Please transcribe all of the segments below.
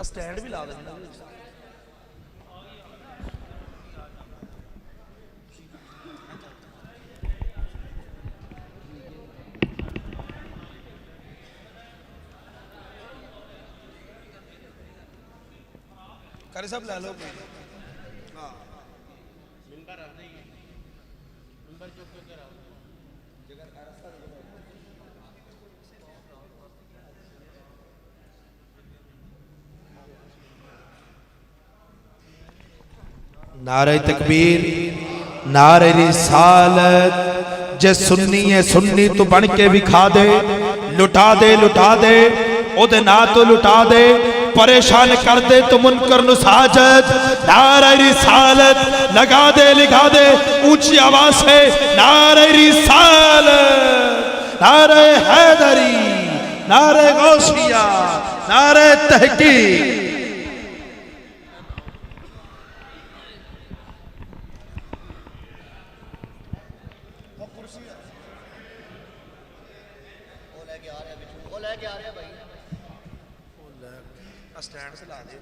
Stand भी ला देना। करे सब ला लो। नारे तकबीर, नारे रिसालत। जे सुन्नी है सुन्नी तो बन के विखा दे, लुटा दे लुटा दे, ओदे ना तो लुटा दे, परेशान कर दे तो मुनकर नु साजत। नारे रिसालत लगा दे लिखा दे ऊंची आवाज से, नारे रिसालत, नारे हैदरी, नारे गौसिया, नारे तहकीक। स्टैंड से ला दे।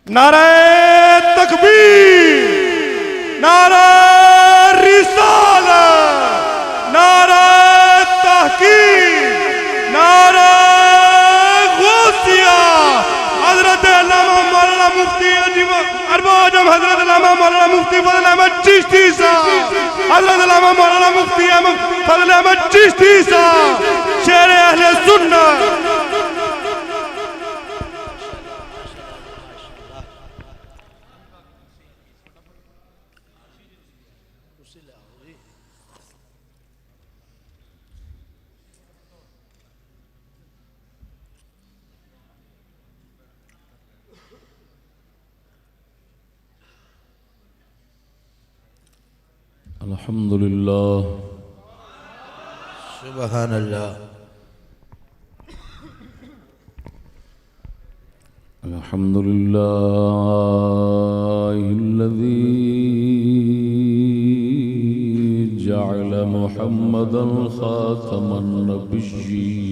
नारे तकबीर, नारे रिसालत, नारे तहकीक, नारे गौसिया। हजरत अल्लामा मौलाना मुफ्ती अरबाजम हजरत अल्लामा मौलाना मुफ्ती फजल अहमद चिश्ती साहब, हजरत अल्लामा मौलाना मुफ्ती फजल अहमद चिश्ती साहब, शेर अहले सुन्नत। अल्हम्दुलिल्लाह, सुभान अल्लाह, अल्हम्दुलिल्लाहिल्लज़ी जअल मुहम्मदन खातमन नबिय्यीन।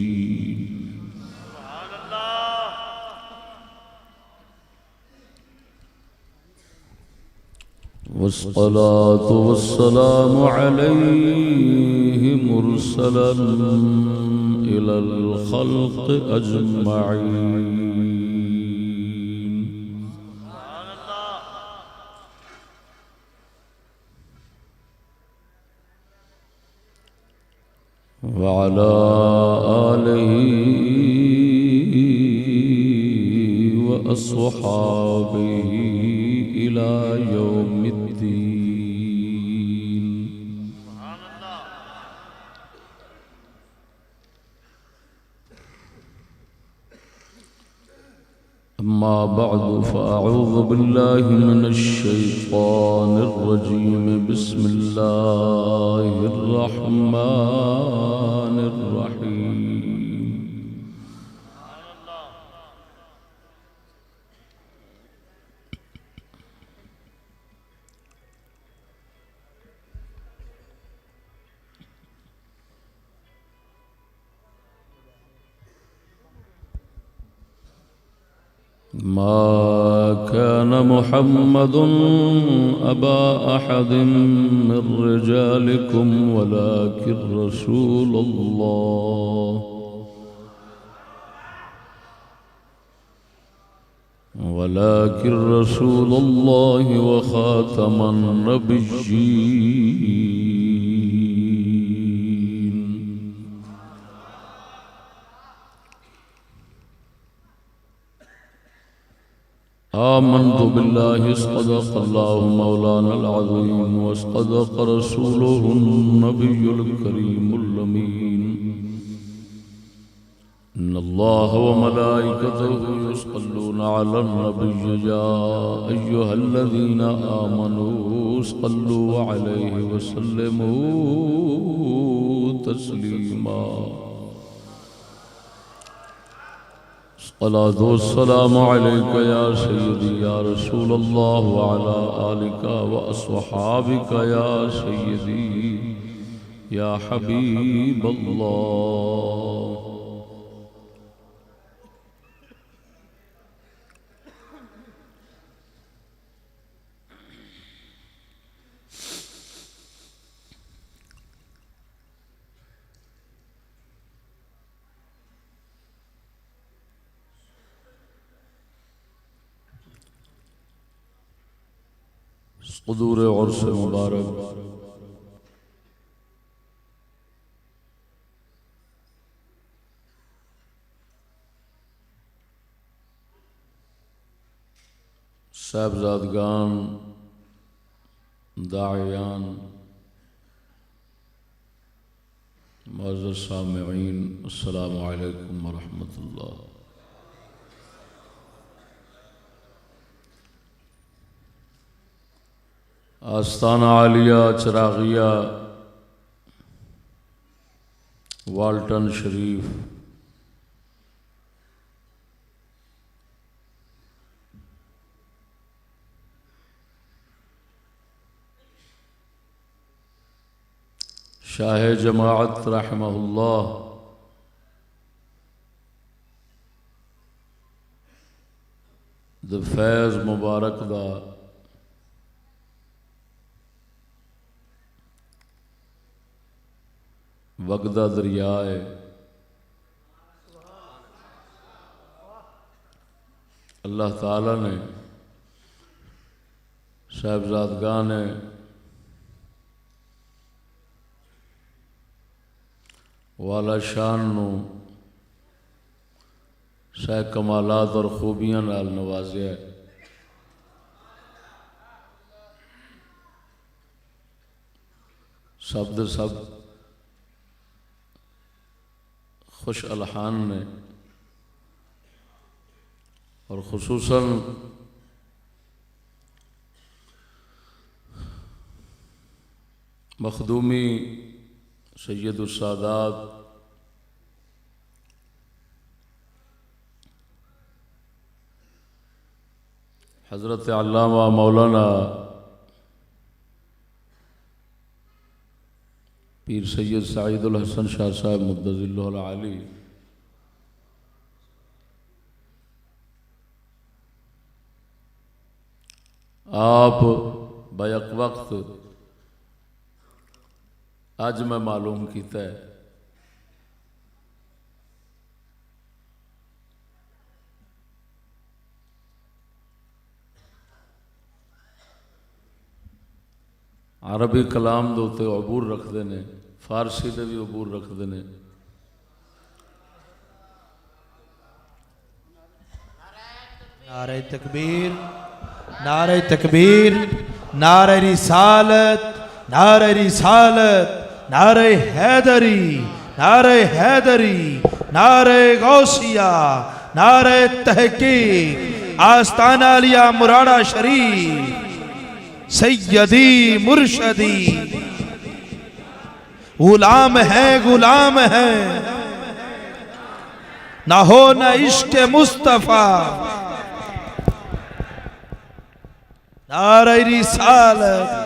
वस्सलातु वस्सलामु अलैहि मुरसलन इलल खल्क़ अजमईन। वअला आलिहि व अस्हाबिहि इला यौमिद्दीन। अम्मा बअदु फ़अऊज़ु बिल्लाहि मिनश शैतानिर रजीम। बिस्मिल्लाहिर रहमानिर रहीम। मा कान मुहम्मदुन अबा अहदिम मिर रिजालिकुम वलाकिन रसूलुल्लाह व खातमन नबिय्यीन। आमन्तु बिल्लाहि सदक़ल्लाहु मौलानल अज़ीम व सदक़ रसूलुहुन नबियुल करीमुल अमीन। इन्नल्लाह व मलाइकतहु युसल्लूना अलन नबिय्य या अय्युहल्लज़ीना आमनू सल्लू अलैहि व सल्लिमू तस्लीमा। अस्सलामु अलैका या सय्यदी या रसूल अल्लाह व अला आलिका व अस्हाबिका या सय्यदी या हबीब अल्लाह। हुज़ूर उर्स मुबारक साहबजादगान दायान मुअज़्ज़ज़ सामिईन अस्सलामु अलैकुम व रहमतुल्लाह। आस्ताना आलिया चरागिया वाल्टन शरीफ शाह जमाअत रहमहुल्लाह द फैज़ मुबारक दा वगदा दरिया है। अल्लाह ताला ने साहबजादगान ने वाला शान नू सह कमालात और खूबियां नाल नवाजिया है। सब दे सब खुश अलहान ने और खुसूसन मखदूमी सैयदुस सादात हज़रत अल्लामा मौलाना पीर सैयद सईदुल हसन शाह साहब मुद्दज़िल्लुहुल आली आप बैक वक्त अज मैं मालूम किया है अरबी कलाम दे उत्ते अबूर रखते हैं, फारसी दे भी अबूर रखते हैं। नारे तकबीर, नारे तकबीर, नारे रिसालत, नारे रिसालत, नारे हैदरी, नारे हैदरी, नारे गौसिया, नारे तहकीक, आस्ताना आलिया मुरादा शरीफ, सैयदी मुर्शदी, गुलाम है गुलाम है, ना हो न इश्क मुस्तफा, नारे रिसालत।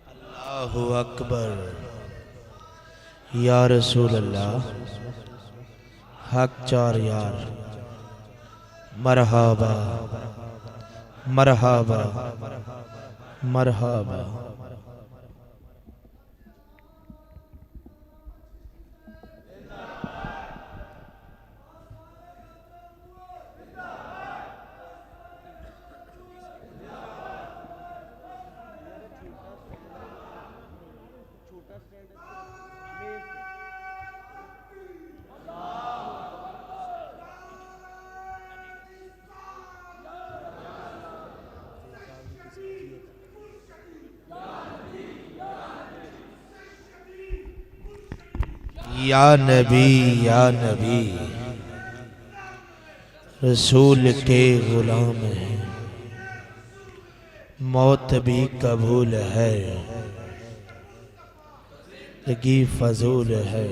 अल्लाहु अकबर, या रसूल अल्लाह हक चार यार मरहबा मरहबा मरहबा। या नबी रसूल के गुलाम हैं, मौत भी कबूल है, लगी फजूल है।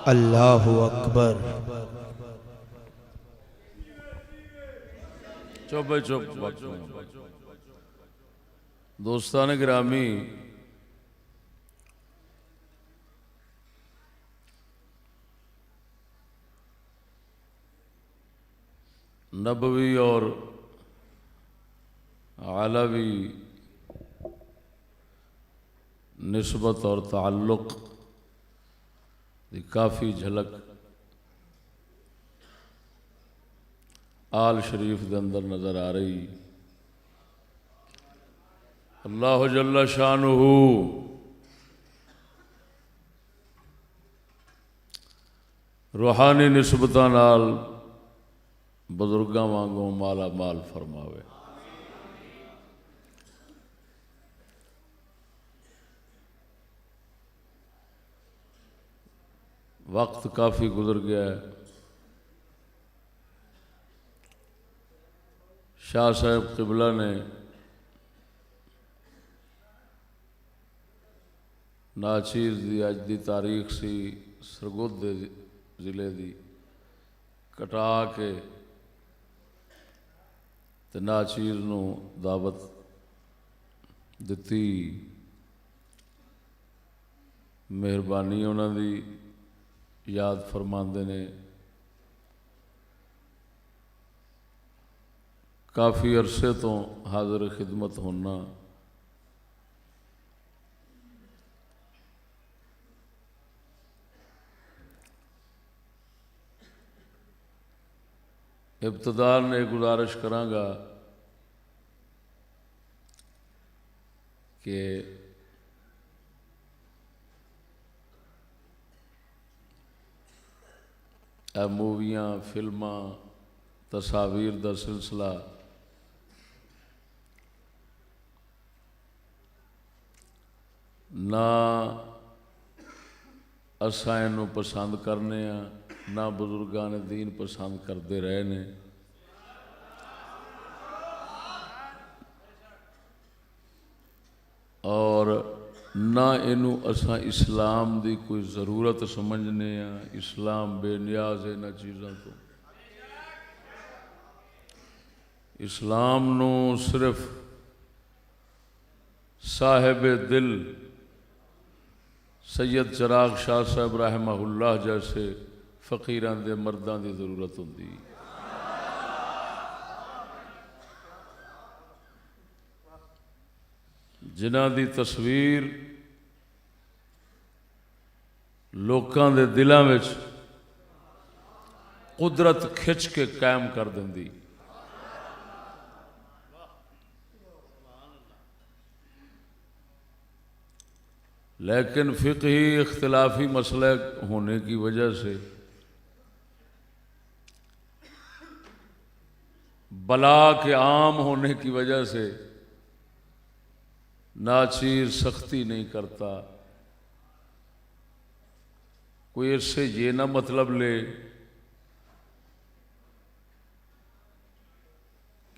अल्लाहु अकबर। चुप भाई चुप। दोस्तान गिरामी, नबवी और आलवी निस्बत और ताल्लुक़ की काफ़ी झलक आल शरीफ के अंदर नज़र आ रही। अल्लाह जल्ल शानुहु रूहानी निस्बतां नाल बुजुर्गां वांगू माला माल फरमावे। वक्त काफ़ी गुजर गया है। शाह साहब किबला ने नाचीज़ की अज की तारीख सी सरगोधे जिले की कटा के ते नाचीज़ नूं दावत दिती। मेहरबानी उन्हां दी याद फरमाते ने। काफ़ी अरसे तो हाजिर खिदमत होना इब्तदान ने गुजारिश करांगा कि मूवियां फिल्मां तस्वीर का सिलसिला ना असां इनू पसंद करने ना बुजुर्गां ने दीन पसंद करते रहे ने। और ना इनू असां इस्लाम की कोई ज़रूरत समझने। इस्लाम बेनियाज है इन्हां चीज़ों तो। इस्लाम नू सिर्फ साहिब दिल सैयद चिराग शाह साहब रहमहुल्लाह जैसे फ़कीरां दे मर्दां की ज़रूरत होंदी। जिन्हां दी तस्वीर लोकां दे दिलां विच कुदरत खिंच के कायम कर देंदी। लेकिन फ़िक़ही इख्तिलाफ़ी मसले होने की वजह से बला के आम होने की वजह से नाचीज़ सख्ती नहीं करता। कोई इससे ये ना मतलब ले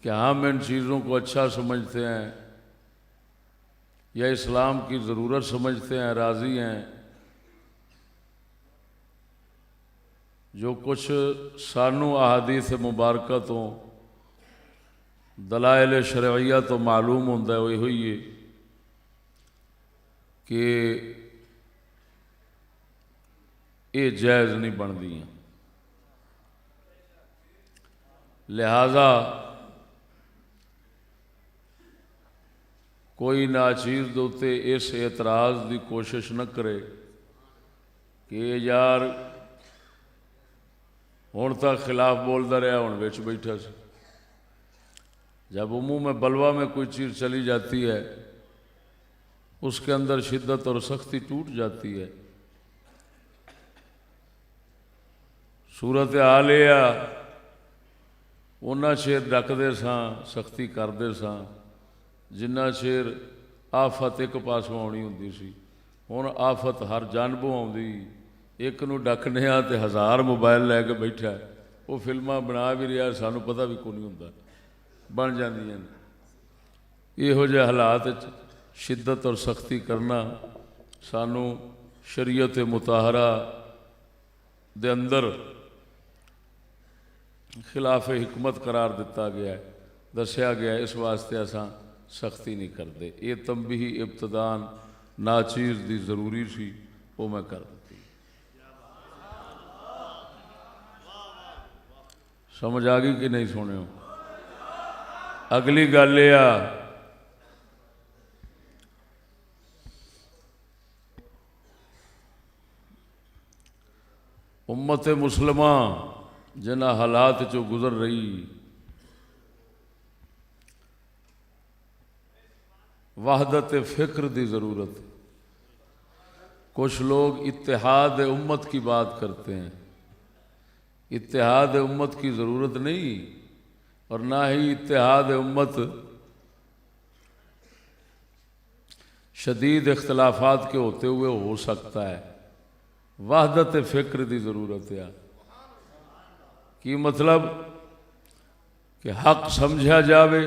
कि हम इन चीज़ों को अच्छा समझते हैं या इस्लाम की ज़रूरत समझते हैं, राज़ी हैं। जो कुछ सानू अहादीस मुबारका तो दलाइल शरइया तो मालूम होंदा है वो यही है कि ये जायज़ नहीं बनदियां। लिहाजा कोई नाचीज़ दे उत्ते इस एतराज़ की कोशिश न करे कि यार हुण तक खिलाफ बोलता रहा, हुण विच बैठा सी। जब उमूम में बलवा में कोई चीज़ चली जाती है उसके अंदर शिद्दत और सख्ती टूट जाती है। सूरत हाल यह उन्ना चेर डकते सां, सख्ती करते सां जिन्ना चेर आफत एक पासों आनी होंदी सी। हुण आफत हर जानबों आउंदी, एक नूं डकने आ ते 1000 मोबाइल लैके बैठा है, वो फिल्मां बना भी रहा, सानू पता भी कोई नहीं होंदा, बन जांदियां ने। इहो जिहे हालात शिद्दत और सख्ती करना सानू शरीयत मुताहरा दे अंदर खिलाफ हिकमत करार दिता गया है, दसिया गया है। इस वास्ते असां सख्ती नहीं करते। ये तंबीही इब्तदान नाचीज़ दी जरूरी सी, वो मैं कर दी। समझ आ गई कि नहीं सुनियो? अगली गल यह उम्मत मुसलमा जिन्हां हालात चो गुजर रही, वहदत फ़िक्र की ज़रूरत। कुछ लोग इत्तेहाद उम्मत की बात करते हैं, इत्तेहाद उम्मत की ज़रूरत नहीं और ना ही इत्तेहाद उम्मत शदीद इख्तलाफात के होते हुए हो सकता है। वहदत फ़िक्र की ज़रूरत है। की मतलब कि हक समझा जाए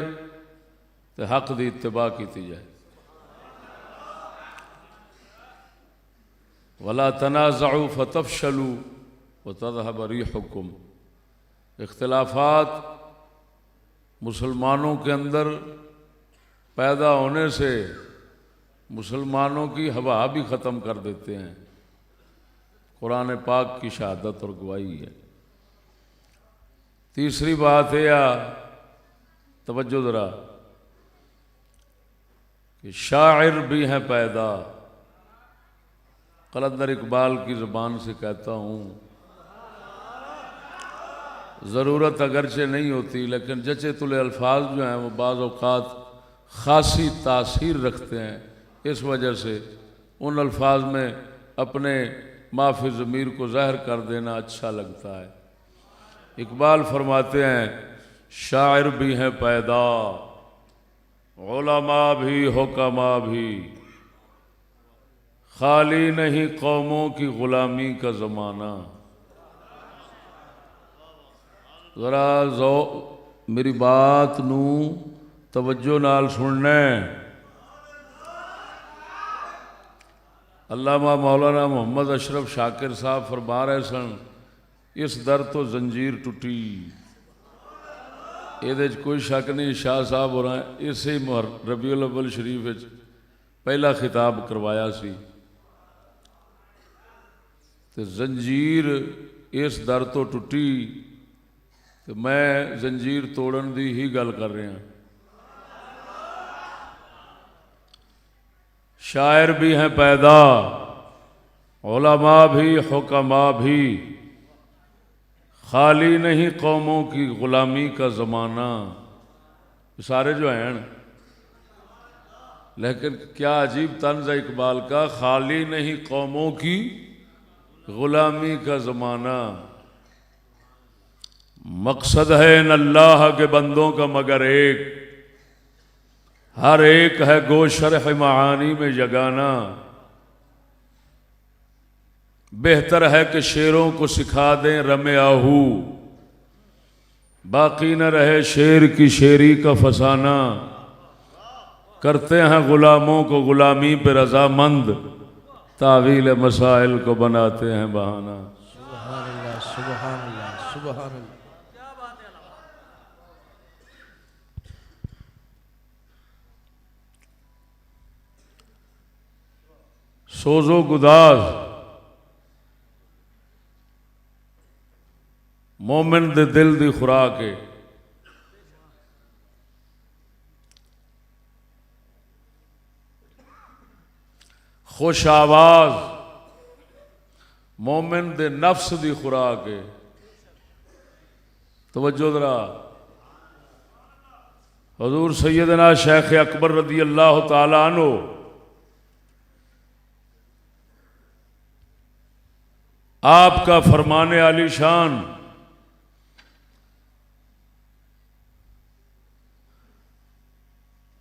तो हक की इत्तबा की जाए। वला तनाज़उ फतफशलू व तज़हब रिहुकुम। इख्तिलाफात मुसलमानों के अंदर पैदा होने से मुसलमानों की हवा भी ख़त्म कर देते हैं। कुरान पाक की शहादत और गवाही है। तीसरी बात है या तवज्जो ज़रा कि शायर भी हैं पैदा। कलंदर इकबाल की ज़ुबान से कहता हूँ, ज़रूरत अगरचे नहीं होती लेकिन जचे तुले अल्फाज जो हैं वो बाज़ औक़ात ख़ासी तासीर रखते हैं। इस वजह से उन अल्फाज में अपने माफ़ी ज़मीर को ज़ाहिर कर देना अच्छा लगता है। इकबाल फरमाते हैं, शायर भी हैं पैदा, उलमा भी, हुक्मा भी, खाली नहीं कौमों की ग़ुलामी का ज़माना। ज़रा मेरी बात नू तवज्जो नाल सुनना। अल्लामा मौलाना मोहम्मद अशरफ शाकिर साहब फरमा रहे सन, इस दर तो जंजीर टुटी। ये कोई शक नहीं, शाह साहब हो रहा है इसे रबीउल अव्वल शरीफ पहला खिताब करवाया सी। तो जंजीर इस दर तो टुटी, तो मैं जंजीर तोड़न की ही गल कर रहा। शायर भी हैं पैदा, उलमा भी, हुक्मा भी, खाली नहीं कौमों की ग़ुलामी का ज़माना। सारे जो हैं, लेकिन क्या अजीब तंज़ है इकबाल का, खाली नहीं कौमों की ग़ुलामी का ज़माना। मकसद है न अल्लाह के बंदों का मगर एक, हर एक है गो शरह मानी में जगाना। बेहतर है कि शेरों को सिखा दें रमे आहू, बाकी न रहे शेर की शेरी का फसाना। करते हैं गुलामों को गुलामी पे रजामंद, तावील मसाइल को बनाते हैं बहाना। सुभान अल्लाह सुभान अल्लाह। सोजो गुदाज मोमिन दे दिल दी खुराक है। खुश आवाज मोमिन दे नफ्स दी खुराक है। तवज्जो जरा, हजूर सैयदना शेख अकबर रदी अल्लाह ताला अन्हु आपका फरमाने आली शान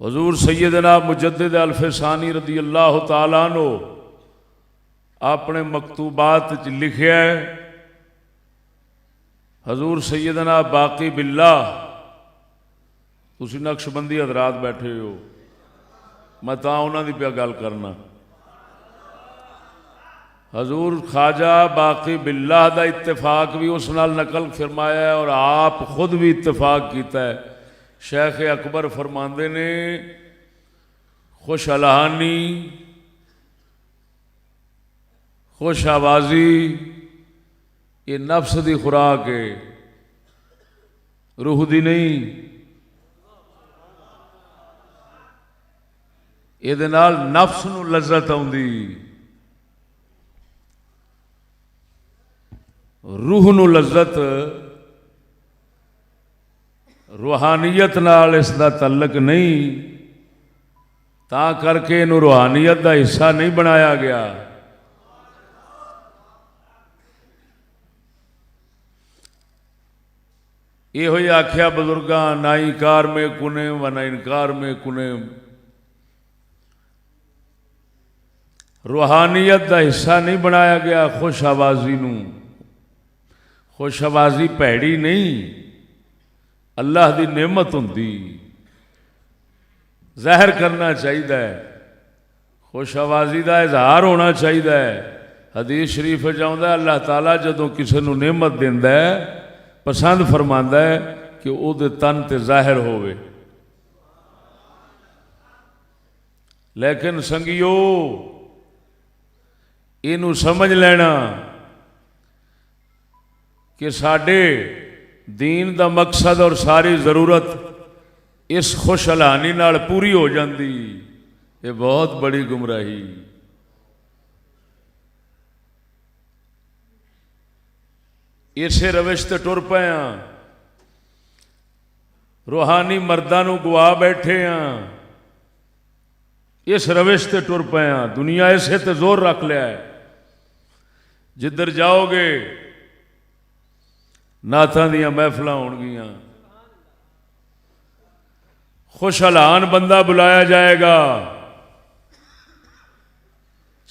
हजूर सैयदना मुजद्दिद अल्फसानी रदी अल्लाह ताला अन्हु अपने मकतूबात च लिखिया है। हजूर सैयदना बाकी बिल्ला, तुसी नक्शबंदी हजरात बैठे हो, मैं तां उन्हां दी पिया गल करना। हजूर ख्वाजा बाकी बिल्ला दा इत्तेफाक भी उस नाल नकल फरमाया है और आप खुद भी इत्तेफाक किया है। शेख अकबर फरमाते ने खुश अलहानी खुश आवाजी ये नफ्स की खुराक है, रूह दी नहीं। ये नाल नफ्स नूं लज्जत आउंदी, रूह नूं लज्जत, रूहानियत नाल इसका तल्लक नहीं। ता करके इनू रूहानियत का हिस्सा नहीं बनाया गया। यो ही आख्या बुजुर्गां, ना इनकार में कुने व ना इनकार में कुने। रूहानियत का हिस्सा नहीं बनाया गया खुश आवाजी नूं। खुश आवाजी भैड़ी नहीं, अल्लाह की नेमत होंदी, ज़ाहिर करना चाहिए। खुश आवाजी का इजहार होना चाहिए। हदीस शरीफ आउंदा है अल्लाह ताला जदों किसी नूं नेमत दिंदा है पसंद फरमांदा है कि उहदे तन ते ज़ाहिर होवे। लेकिन संगियो इनू समझ लेना कि साडे दीन दा मकसद और सारी जरूरत इस खुश हलानी नाल पूरी हो जाती। ये बहुत बड़ी गुमराही। इसे रविश ते टुर पे हाँ, रूहानी मर्दां नूं गुआ बैठे हाँ, इस रविश ते टुर पे हाँ। दुनिया इसे ते जोर रख लिया है। जिधर जाओगे नाथां दियां महफिलां होणगियां, खुशहलान बंदा बुलाया जाएगा,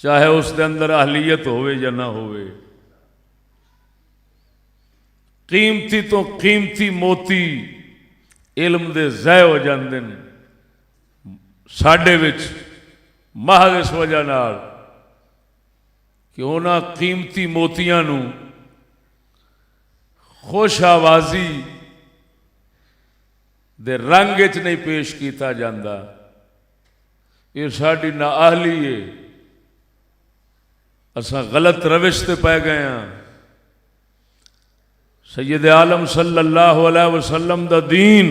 चाहे उसके अंदर अहलियत होवे या ना होवे। कीमती तो कीमती मोती इल्म दे ज़ाय हो जाते हैं साडे विच, महज इस वजह नाल कि उन्हां कीमती मोतियां नूं खुश आवाजी दे रंग च नहीं पेश किया जाता। ये साडी नाअहली है, असां गलत रविश ते पै गए हाँ। सैयद आलम सल्लल्लाहु अलैहि वसल्लम दा दीन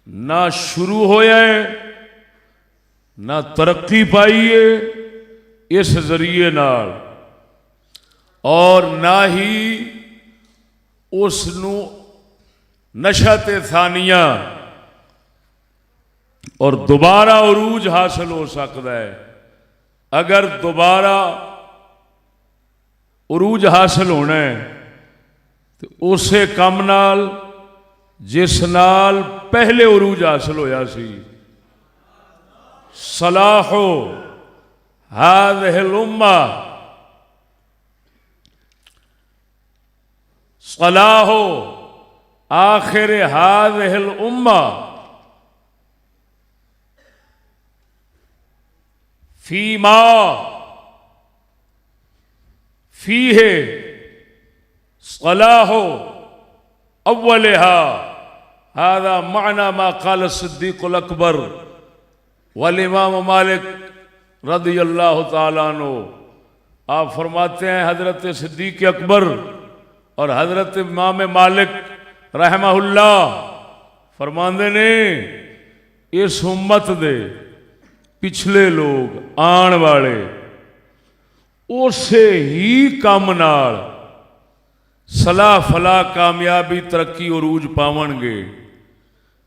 ना शुरू होया है ना तरक्की पाई है इस जरिए नाल, और ना ही उसनू नशा-ए थानिया और दोबारा उरूज हासिल हो सकता है। अगर दोबारा उरूज हासिल होना है तो उसे कम नाल जिस नाल पहले उरूज हासिल होया सी, सलाहो हाज़िहिल उम्मा, सलाहो आखिर हाज़िहिल उम्मा फीमा फीहे सलाहो अव्वलिहा हादा माना मा क़ाल सिद्दीक़ुल अकबर वल इमाम मालिक रज़ियल्लाहु ताला अन्हु। आप फरमाते हैं हजरत सिद्दीक़ अकबर और हजरत इमाम मालिक रहमहुल्लाह फरमांदे ने इस उम्मत दे पिछले लोग आन वाले उसे ही काम नाल सलाह फला कामयाबी तरक्की उरूज पावणगे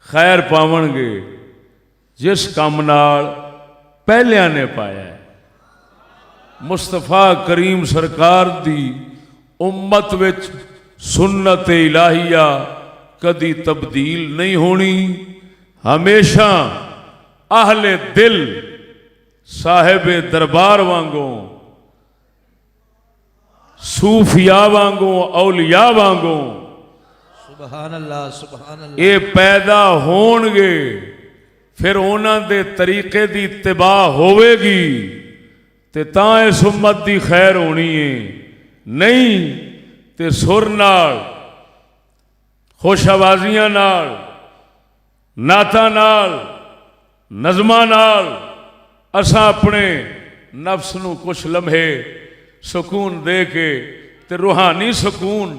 खैर पावणगे जिस काम नाल पहलिया ने पाया है। मुस्तफा करीम सरकार दी उम्मत विच सुन्नत इलाहिया कदी तब्दील नहीं होनी। हमेशा आहले दिल साहिबे दरबार वांगों सूफिया वांगों औलिया वांगों सुभान अल्लाह सुभान अल्लाह ये पैदा होणगे फिर उन्हां दे तरीके दी इत्तिबा होवेगी ते तां इस उम्मत दी खैर होनी है। नहीं ते सुर नाल खुश आवाजियां नाल नाता नाल नज़मां नाल असां अपने नफ्स नूं कुछ लम्हे सुकून दे के ते रूहानी सुकून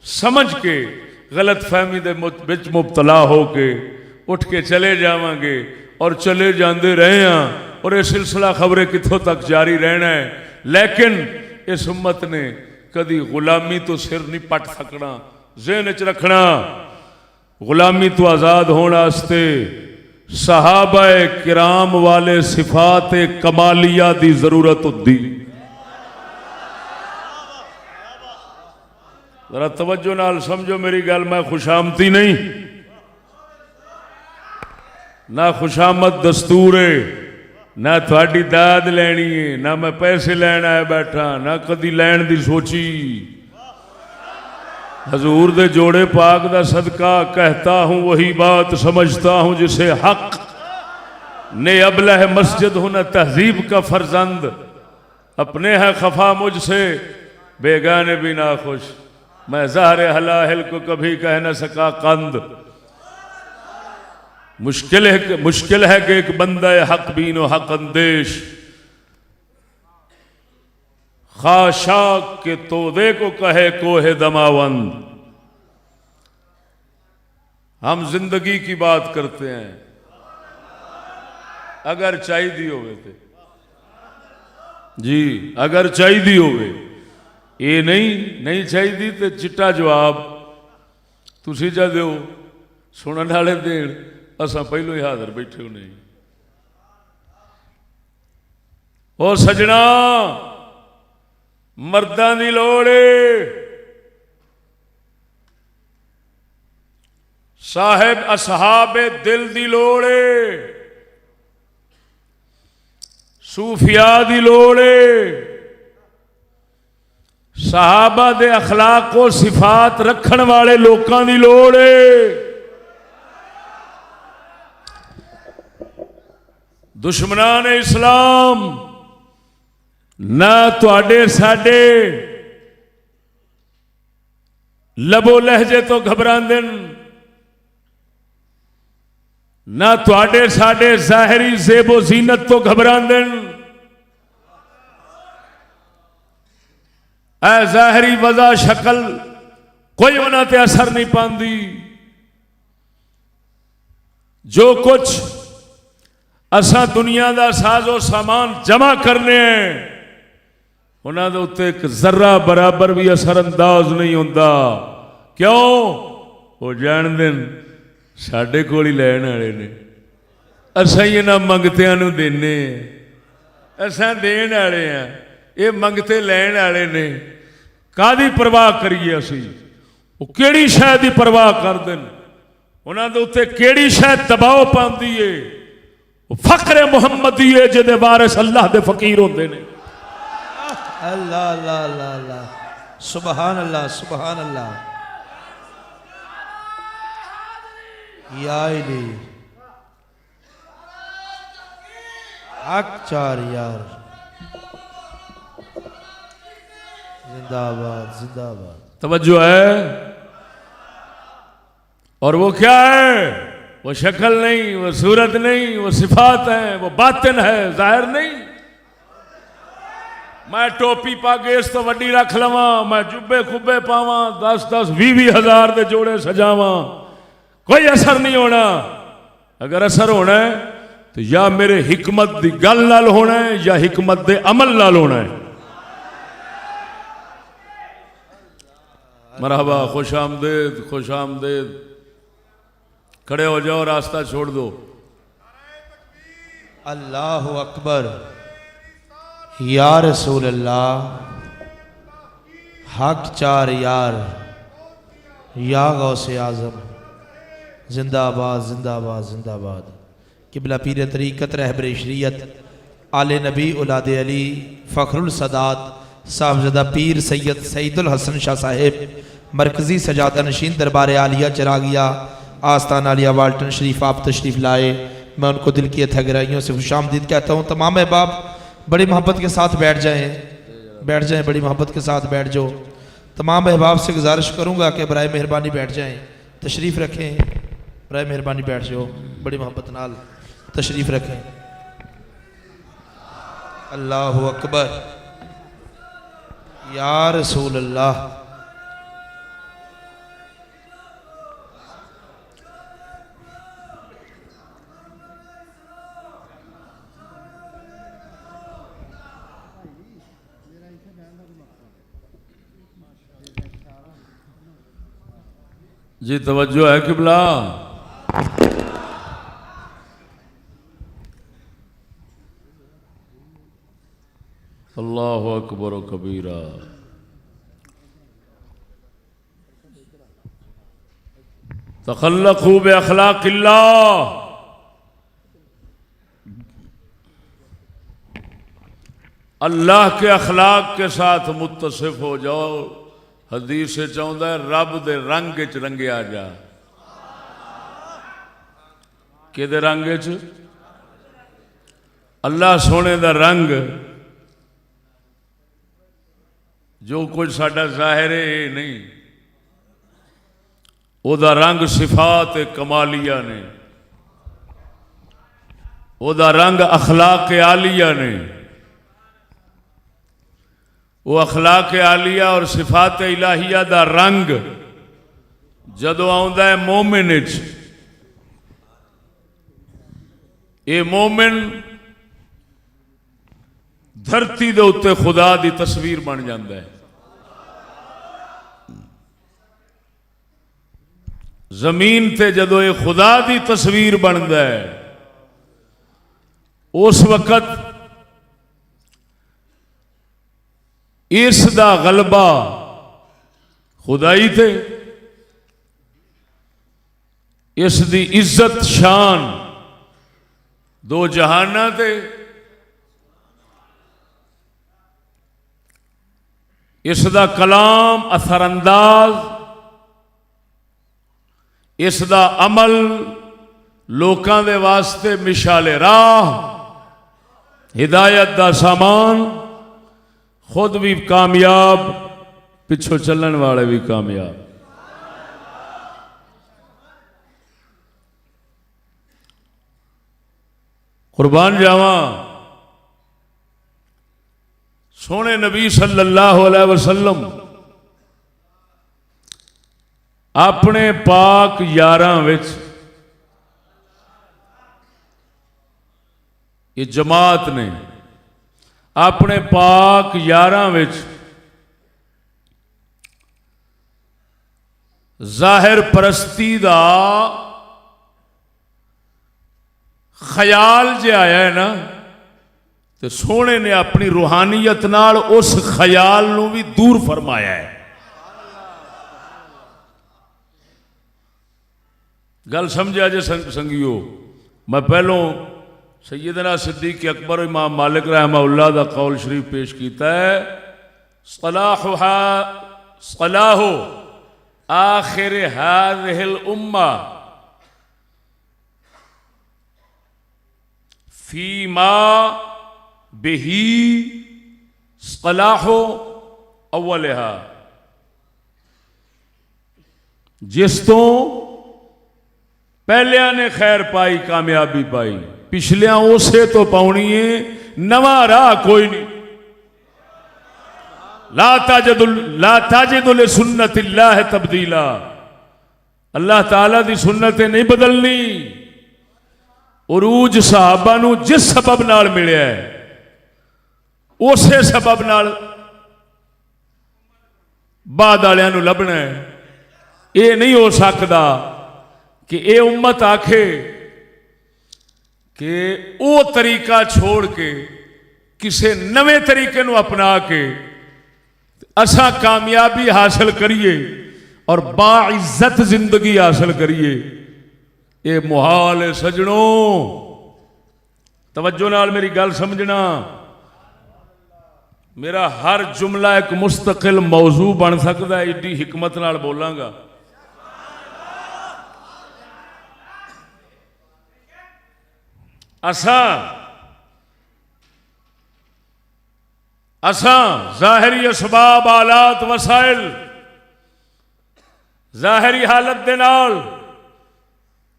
समझ के गलत फहमी दे विच मुबतला हो के उठ के चले जावांगे और चले जाते रहे हैं और यह सिलसिला खबरें कितों तक जारी रहना है। लेकिन इस उम्मत ने कदी गुलामी तो सिर नहीं पट सकना। ज़हन च रखना गुलामी तो आज़ाद होने वास्ते सहाबाए किराम वाले सिफात कमालिया की जरूरत होती। जरा तवज्जो नाल समझो मेरी गल। मैं खुशामती नहीं ना खुशामद दस्तूर है ना थोड़ी दाद लैनी है ना मैं पैसे लैन आया बैठा ना कदी लैन दी सोची। हजूर दे जोड़े पाक दा सदका कहता हूँ वही बात समझता हूँ जिसे हक ने अबलह मस्जिद हूं न तहजीब का फर्जंद अपने है खफा मुझसे बेगाने भी ना खुश मैं ज़हरे हलाहिल को कभी कह न सका कंद। मुश्किल है कि एक बंदा हक बीनो हक अंदेश खाशाक के तोदे को कहे कोहे दमावंद। हम जिंदगी की बात करते हैं अगर चाहिए होवे तो जी अगर चाहिए होवे ये नहीं चाहिए तो चिट्टा जवाब तुसी जा दो सुनने वाले देन असा पहलों ही हाजिर बैठे हो नहीं। ओ सजना मर्दां दी लोड़ साहिब असहाबे दिल दी लोड़ सूफिया दी लोड़ सहाबा दे अखलाक को सिफात रखण वाले लोगों की लोड़ दुश्मनान इस्लाम ना तुहाडे साडे लबो लहजे तो घबरांदे ना तुहाडे साडे ज़ाहिरी ज़ेबो ज़ीनत तो घबरांदे। ऐ ज़ाहिरी वज़ा शक्ल कोई उन्हां असर नहीं पाती। जो कुछ असा दुनिया का साजो सामान जमा करने हैं उन्होंने उत्ते एक जर्रा बराबर भी असर अंदाज नहीं होता। क्यों वो जान देन साढ़े कोल ही लैन वाले ने असा ही इन्हां मंगतियां नूं देने असा देन वाले हैं ये मंगते लैन वाले ने कादी परवाह करिए असी वो केड़ी शय दी परवाह कर देन उन्हां दे उत्ते केड़ी शय दबाव पाउंदी है फखरे मुहम्मदी है जिहदे वारिस अल्लाह दे फकीर होंदे ने। अल्लाह अल्लाह अल्लाह अल्लाह सुभान अल्लाह सुभान अल्लाह या इली हक चार यार जिंदाबाद जिंदाबाद। तवज्जो है। और वो क्या है? वो शक्ल नहीं, वो सूरत नहीं, वो सिफात है, वो बातिन है, जाहिर नहीं। मैं टोपी पागे इस तो वड्डी रख लवा, मैं जुब्बे खुब्बे पावा, 10-10 20 हज़ार दे जोड़े सजावा, कोई असर नहीं होना। अगर असर होना है तो या मेरे हिकमत दी गल नाल होना है या हिकमत दे अमल नाल होना है। मरहबा, खुश आमदेद, खुश आमदेद। खड़े हो जाओ, रास्ता छोड़ दो। अल्लाहु अकबर। या रसूल अल्लाह, हक चार यार, या गौसे आजम, जिंदाबाद जिंदाबाद जिंदाबाद। किबला पीर तरीक़त रहबर शरीयत आले नबी औलाद अली फ़खरुल सदात साहबज़दा पीर सैयद सईदुल हसन शाह साहिब मरकज़ी सजादा नशीन दरबार आलिया चरागिया आस्तान आलिया वाल्टन शरीफ आप तशरीफ़ लाए। मैं उनको दिल की अथक गहराइयों से खुशामदीद कहता हूँ। तमाम अहबाब बड़ी मोहब्बत के साथ बैठ जाएँ, बैठ जाएँ, बड़ी मोहब्बत के साथ बैठ जाओ। तमाम अहबाब से गुजारिश करूँगा कि बराए मेहरबानी बैठ जाएँ, तशरीफ़ रखें, बराए मेहरबानी बैठ जाओ, बड़ी मोहब्बत नाल तशरीफ़ रखें। अल्लाहु अकबर। या रसूल अल्लाह। जी तवज्जो है किबला। अल्लाहु अकबर व कबीरा। तखल्लक़ू बि अख़लाक़िल्लाह। अल्लाह के अखलाक के साथ मुत्तसिफ हो जाओ। हदीस से चाहता है रब दे रंग च रंगे आ जा। कि रंग च? अल्लाह सोने दा रंग जो कुछ साडा जाहिर है ये नहीं, ओदा रंग सिफात कमालिया ने, ओदा रंग अखलाक आलिया ने। वो अखलाक आलिया और सिफात इलाहिया दा रंग जदों आउंदा है मोमिन विच, ये मोमिन धरती दे उत्ते खुदा दी तस्वीर बन जाता है। जमीन ते जदों ये खुदा दी तस्वीर बनता है उस वक़्त इस दा गलबा खुदाई थे, इस दी इज्जत शान दो जहाना थे, इस दा कलाम असरअंदाज, इस दा अमल लोकां दे वास्ते मिशाले राह, हिदायत दा सामान, खुद भी कामयाब, पिछों चलन वाले भी कामयाब। कुर्बान जावा सोने नबी सल्लल्लाहु अलैहि वसल्लम अपने पाक यारां विच ये जमात ने अपने पाक यारां विच जाहिर परस्ती दा ख्याल जे आया है ना, तो सोने ने अपनी रूहानियत नाल उस ख्याल नूं भी दूर फरमाया है। गल समझा जे संगियो। मैं पहलों सैयदना सिद्दीक़ अकबर इमाम मालिक रहमहुल्लाह दा कौल शरीफ पेश किया है, सलाहु आखिर हाज़िहिल उम्मा फीमा बिही सलाहु अव्वलिहा, जिस तो पहलिया ने खैर पाई कामयाबी पाई, पिछलिया उसे तो पाउनी है, नवा राह कोई नहीं। ला ताजिदुल सुन्नतिल्लाह तब्दीला, अल्लाह ताला दी सुन्नतें नहीं बदलनी। उरूज सहाबा नू जिस सबब नाल मिलिया है उसे सबब नाल बाद वालियां नू लभना है। ये नहीं हो सकता कि ये उम्मत आखे कि वो तरीका छोड़ के किसी नवे तरीके नू अपना के असा कामयाबी हासिल करिए और बाइज्जत जिंदगी हासिल करिए। ये मुहाल है सजनों, तवज्जो नाल मेरी गल समझना। मेरा हर जुमला एक मुस्तकिल मौजू बन सकता है, एडी हिकमत नाल बोलांगा। असा ज़ाहिरी असबाब आलात वसाइल ज़ाहिरी हालत दे नाल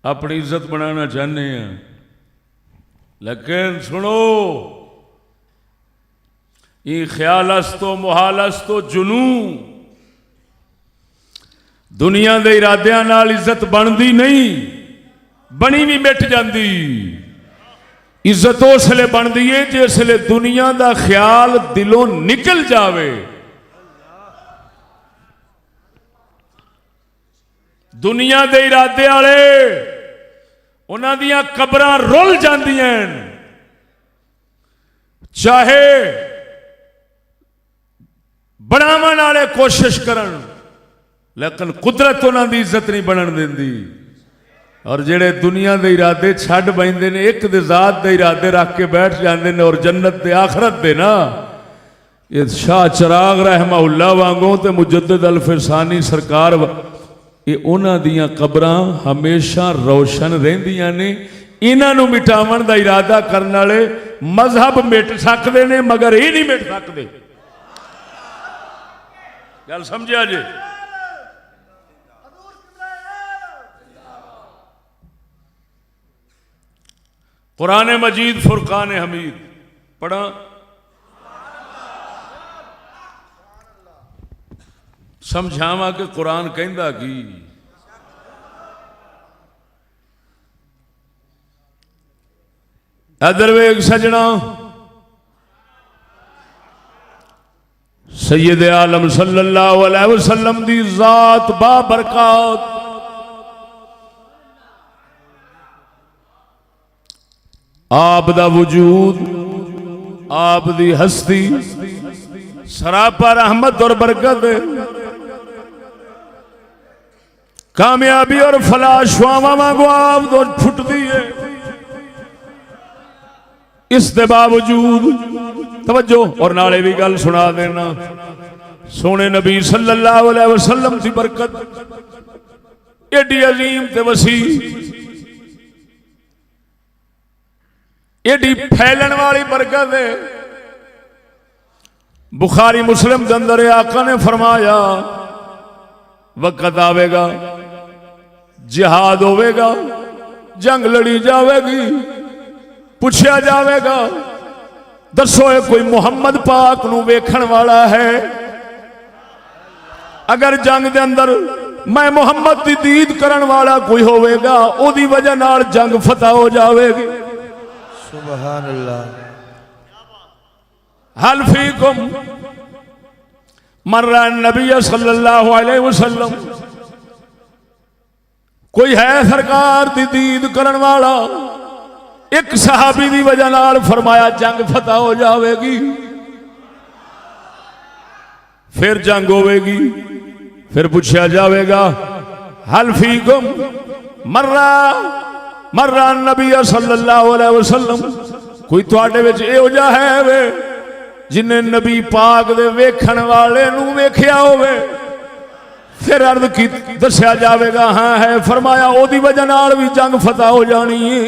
अपनी इज्जत बनाना चाहते हैं, लेकिन सुनो ये ख्यालस तो मुहालस तो जुनू दुनिया के इरादियां नाल इज्जत बनती नहीं, बनी भी मिट जाती। इज्जत उसले बनती है जिसले दुनिया का ख्याल दिलों निकल जावे। दुनिया के इरादे वाले उन्हां दियां कबरां रुल जांदियां, चाहे बनावन वाले कोशिश करन, लेकिन कुदरत उन्हां दी इज्जत नहीं बनन देंदी। और जेड़े दुनिया के इरादे छड्ड बैठते ने, एक दे जात दे इरादे रख के बैठ जाते हैं और जन्नत दे आखरत दे ना, ये शाह चिराग रहमहुल्लाह वांगों ते मुजद्दिद अल फिरसानी सरकार, ये उन्हां दियां कबरां हमेशा रोशन रहिंदियां ने। इन्हां नूं मिटावन दा इरादा करन वाले मजहब मिट सकते ने, मगर ये नहीं मिट सकते। गल समझिया जी? कुरान मजीद फुरकान हमीद पढ़ा, समझावा कि कुरान कहंदा की। इधर वेख सजना, सैयद आलम सल्लल्लाहु अलैहि वसल्लम दी जात बाबरकत, आप दा वजूद, आप दी हस्ती सरापा रहमत और बरकत, कामयाबी और फलाह शुआवां वांगू आप तो फुटती है। इस दे बावजूद तवज्जो, और नाले भी गल सुना देना, सोने नबी सल्लल्लाहु अलैहि वसल्लम की बरकत एडी अजीम ते वसी, एडी फैलन वाली बरकत है। बुखारी मुस्लिम के अंदर आका ने फरमाया, वक़्त आवेगा, जिहाद होवेगा, जंग लड़ी जाएगी, पूछा जाएगा, दसो कोई मुहम्मद पाक नू वेखण वाला है? अगर जंग के अंदर मैं मुहम्मद की दीद करन वाला कोई होवेगा, ओदी वजह नाल जंग फतह हो जाएगी। सुभान अल्लाह। हल फीकुम मर्रा नबी सल्लल्लाहु अलैहि वसल्लम, कोई है सरकार दी दीद करन वाला? एक सहाबी दी वजह नाल फरमाया जंग फतह हो जाएगी, फिर जंग होवेगी, फिर पूछा जाएगा हल फीकुम मर्रा नबी सल्लल्लाहु अलैहि वसल्लम, कोई तुहाडे विच इहो जिहा है वे जिन्हें नबी पाक दे वेखण वाले नू वेखिया होवे? फिर अर्ज की दस्या जाएगा हाँ है। फरमाया ओदी वजह नाल भी जंग फतह हो जानी है।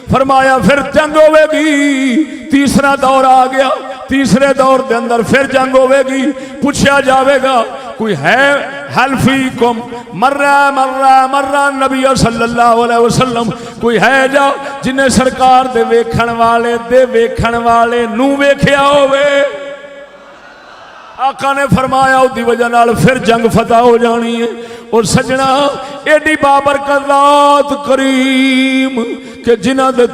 फरमाया फिर जंग होवेगी, तीसरा दौर आ गया, तीसरे दौर के अंदर फिर जंग होगी, पूछा जाएगा कोई है हल्फी कुम मर्रा मर्रा मर्रा नबी सल्लल्लाहु अलैहि वसल्लम, कोई है जा जिन्हें सरकार दे वेखण वाले नू वेख्या होवे। आका ने फरमाया उसकी वजह नाल फिर जंग फतह हो जानी है। और सजना एडी बाबरकत रात करीम के जिन्हां दे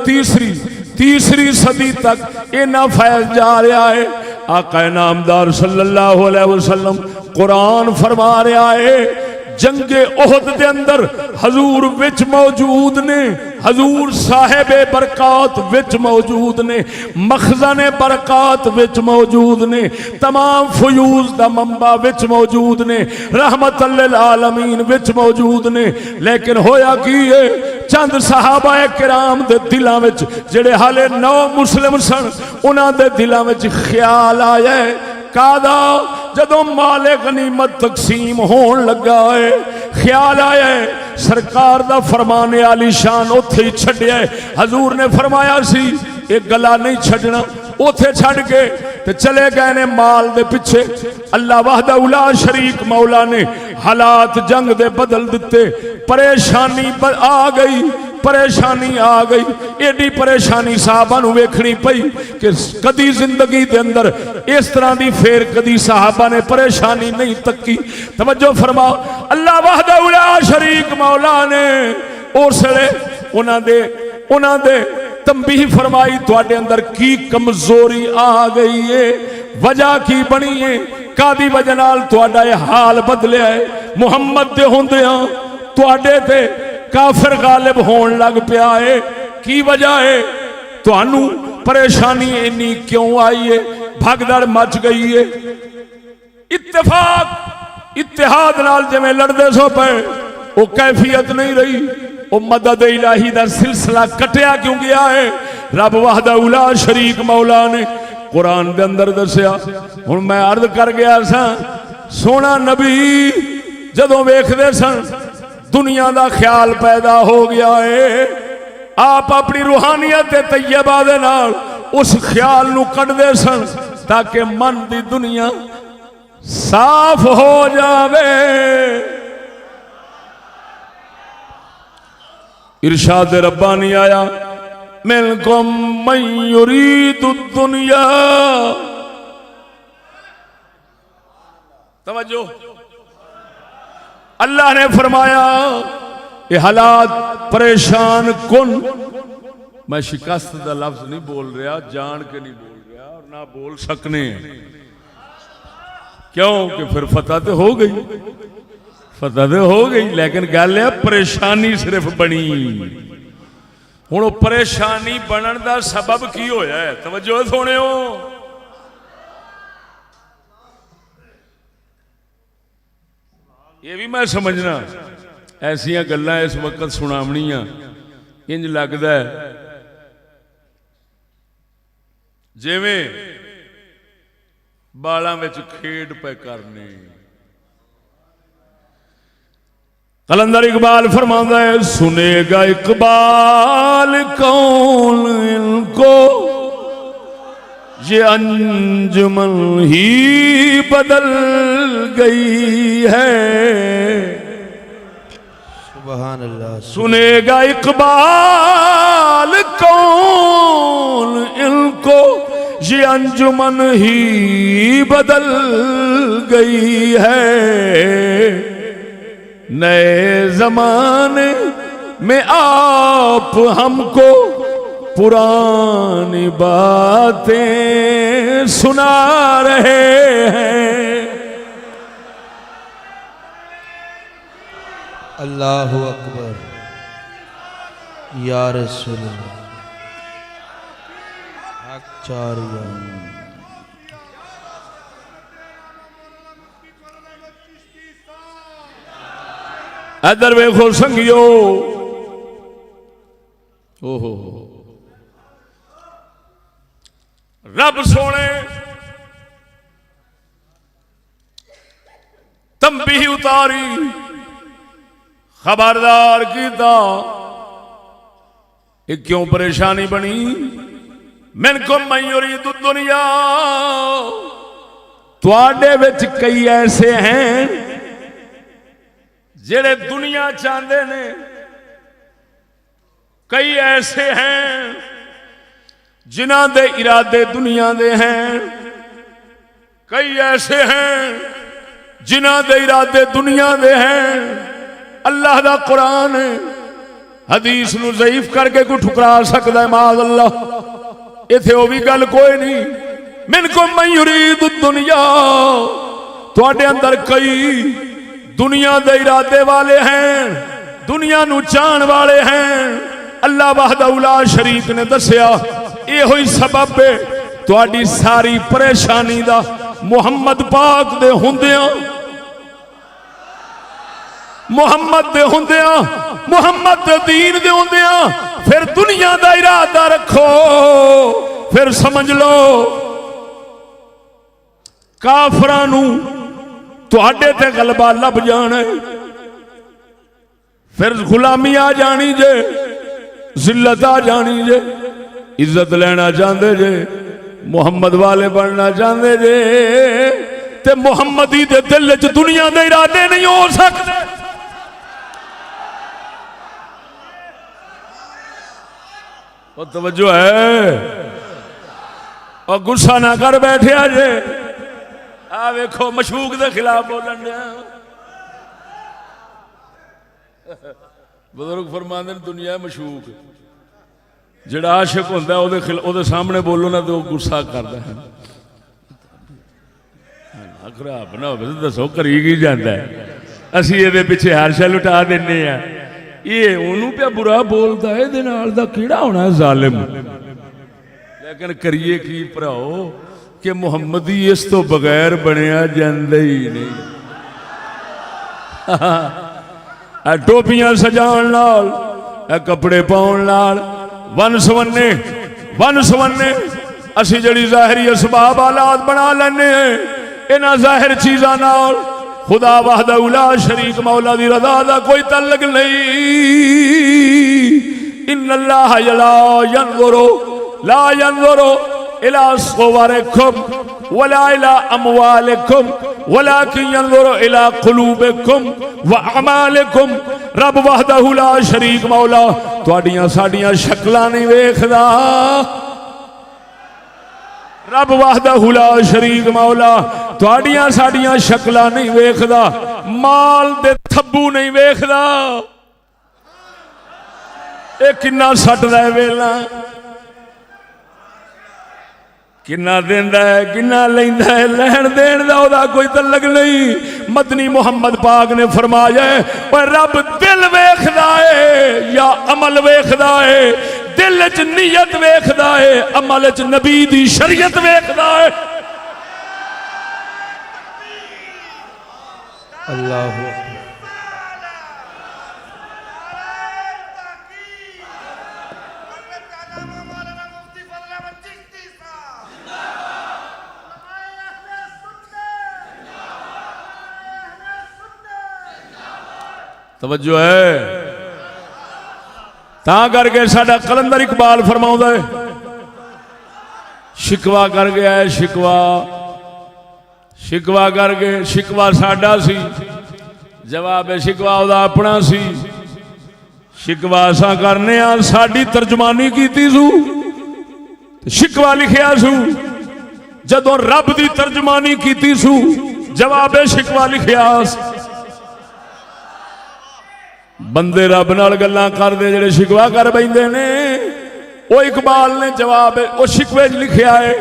तीसरी सदी तक इन्ना फैज जा रहा है। आका नामदार सल्लल्लाहु अलैहि वसल्लम कुरान फरमा रहा है, जंगे ओहद के अंदर हजूर विच मौजूद ने, हजूर साहिबे बरकात विच मौजूद ने, मखज़ने बरकात विच मौजूद ने, तमाम फयूज दा मंबा विच मौजूद ने, रहमतल लिल आलमीन विच मौजूद ने। लेकिन होया की है, चंद सहाबा किराम दे दिलां विच जेड़े हाले नौ मुस्लिम सन, उन्हां दे दिलां विच ख्याल आया है कादा जदों माले गनीमत तकसीम होन लगा है, ख्याल आया है सरकार दा फरमाने आली शान उथे ही छड्या है। हजूर ने फरमाया सी एक गला नहीं छड़ना, उथे छड़ के ते चले गए ने माल दे पिछे। अल्लाह वहदहू ला शरीक मौला ने हालात जंग दे बदल दिते, परेशानी आ गई। एडी परेशानी साहबा नू वेखनी पई कि कदी जिंदगी दे अंदर इस तरह दी फेर कदी साहबा ने परेशानी नहीं तकी। तवज्जो फरमा, अल्लाह वहदहू ला शरीक मौला ने उसले उन्हां दे तंबीह फरमाई, तुहाडे अंदर की कमजोरी आ गई है, वजह की बनी है, कादी वजह नाल तुहाडा यह हाल बदलिया है। मुहम्मद दे हुंदियां तुहाडे ते काफिर गालिब होन लग पिया है, की वजह है, तुहानू परेशानी इन्नी क्यों आई है, भगदड़ मच गई है। इत्तेफाक इत्तेहाद नाल जिवें लड़दे सो पे वो कैफियत नहीं रही, वो मदद इलाही दा सिलसिला कटिया क्यों गया है। रब वहदहू ला शरीक मौला ने कुरान दे अंदर दसिया। हुण मैं अर्ज कर गया सा, सोना नबी जदों वेखदे सन दुनिया का ख्याल पैदा हो गया है, आप अपनी रूहानियत तैयबा दे नाल उस ख्याल नू कढदे सन ताकि मन दी दुनिया साफ हो जावे। इरशाद रब्बानी आया, मिनकुम मन युरीदु दुनिया। तवज्जो, अल्लाह ने फरमाया ये हालात परेशान कुन। मैं शिकस्त का लफ्ज नहीं बोल रहा, जान के नहीं बोल रहा और ना बोल सकने, क्यों कि फिर फतह तो हो गई, फतह तो हो गई, लेकिन गल है परेशानी सिर्फ बनी। हुण परेशानी बनन का सबब की होया है, तवज्जो सुनियो। ये भी मैं समझना, ऐसिया गल्लां इस वक्त सुनावनियां इंज लगदा है जिवें बालां विच खेड पे करने। कलंदर इकबाल फरमांदा है, सुनेगा इकबाल कौन इनको, ये अंजुमन ही बदल गई है। सुभान अल्लाह। सुनेगा इकबाल कौन इनको, ये अंजुमन ही बदल गई है। नए जमाने में आप हमको पुरानी बातें सुना रहे हैं। अल्लाहु अकबर, या रसूल आचार्य। इधर वेखो संगियो, ओहो रब सोने तंबीह उतारी, खबरदार कीता। ये क्यों परेशानी बनी, मिनकुम मन युरीदु दुनिया, तुहाडे विच कई ऐसे हैं जेड़े दुनिया चाहते ने, कई ऐसे हैं जिन्हां दे इरादे दुनिया दे हैं, कई ऐसे हैं जिन्हां दे इरादे दुनिया दे हैं। अल्लाह दा कुरान हदीस नूं ज़ईफ करके कोई ठुकरा सकता है? माज़ अल्लाह। इत्थे वो भी गल कोई नहीं। मिनकुम मन युरीदु दुनिया, तुहाडे अंदर कई दुनिया दे इरादे वाले हैं, दुनिया नूं चाहण वाले हैं। अल्लाह वहदहू ला शरीक ने दस्या इहो ही सबब है तुहाडी सारी परेशानी दा। मुहम्मद पाक दे हुंदियां, मुहम्मद दे हुंदियां, मुहम्मद दे दीन दे हुंदियां फिर दुनिया दा इरादा रखो, फिर समझ लो काफरां नूं तुहाडे ते गलबा लभ जाना है, फिर गुलामी आ जानी जे, जिल्लत आ जानी जे। इज्जत लेना चाहते जे, मुहम्मद वाले बनना चाहते जे, ते मुहम्मदी दे दिल च दुनिया दे इरादे नहीं हो सकते। और तवज्जो है, और गुस्सा ना कर बैठे जे। आ वेखो मशूक दे खिलाफ बोलन दिया। बुजुर्ग फरमांदे दुनिया मशूक, जिहड़ा आशिक होंदा ओहदे सामने बोलो ना तो गुस्सा करदा है। खराब ना हो दसो करी की जाता है। असीं इहदे पिछे हर शै लुटा दिंदे आ। ये ओनू पे बुरा बोलदा है, इहदे नाल दा किहड़ा होना है जालिम। लेकिन करिए की भराओ कि मुहम्मदी इस तो बगैर बनया जांदा ही नहीं। टोपियां सजाउण नाल, कपड़े पाउण नाल, वन सवन्ने वन सवन्ने असी जड़ी ज़ाहिरी असबाब आलात बना लैने हैं। इन्हां ज़ाहिर चीज़ां नाल खुदा वहदहू ला शरीक मौला दी रज़ा दा कोई तल्लक नहीं। इन्नल्लाह ला यंज़ुरु इला सुवरिकुम वला इला अमवालिकुम वलाकिन यंज़ुरु इला कुलूबिकुम व अमालिकुम। रब वहदहू ला शरीक मौला तुहाडियां साडियां शक्लां नहीं वेखदा। रब वहदहू ला शरीक मौला तुहाडियां साडियां शक्लां नहीं वेखदा, माल दे थब्बू नहीं वेखदा। ये किन्ना सटदा है वेला, किन्ना देंदा है, किन्ना लैंदा है, लैण देण दा ओहदा कोई तल्लक नहीं। मदनी मुहम्मद पाक ने फरमाया पर रब दिल वेखदा है या अमल वेखदा है? दिल च नीयत वेखदा है, अमल च नबी दी शरीयत वेखदा है। अल्लाह तवज्जो है। ता करके साडा कलंदर इकबाल फरमाउंदा है, शिकवा कर गया है, शिकवा शिकवा करके शिकवा साडा सी, जवाब है शिकवा ओहदा अपना सी। शिकवा असां करने आ, साडी तर्जमानी कीती सू, शिकवा लिखिया सू। जदों रब दी तर्जमानी कीती सू, जवाब है शिकवा लिखिया। बंदे रब नाल गल्लां करदे जेड़े शिकवा कर बैठे ने, वो इकबाल ने जवाब वो शिकवे च लिखिया है।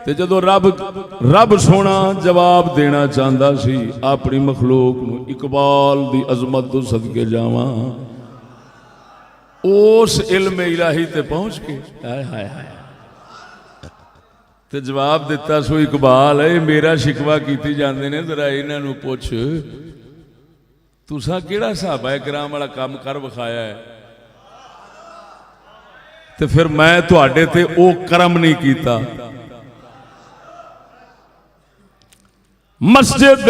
ते जदों रब सोना जवाब देना चाहता सी अपनी मखलूक नूं, इकबाल दी अजमत तो सदके जावां, उस इल्म इलाही ते पहुंच के हाय हाय हाय ते जवाब दिता सो इकबाल है मेरा शिकवा कीती जांदे ने, जरा इन्हां नूं पुछ तुसा किहड़ा सहाबा किराम वाला काम कर विखाया है, तो फिर मैं तुहाडे ते ओ करम नहीं कीता। मस्जिद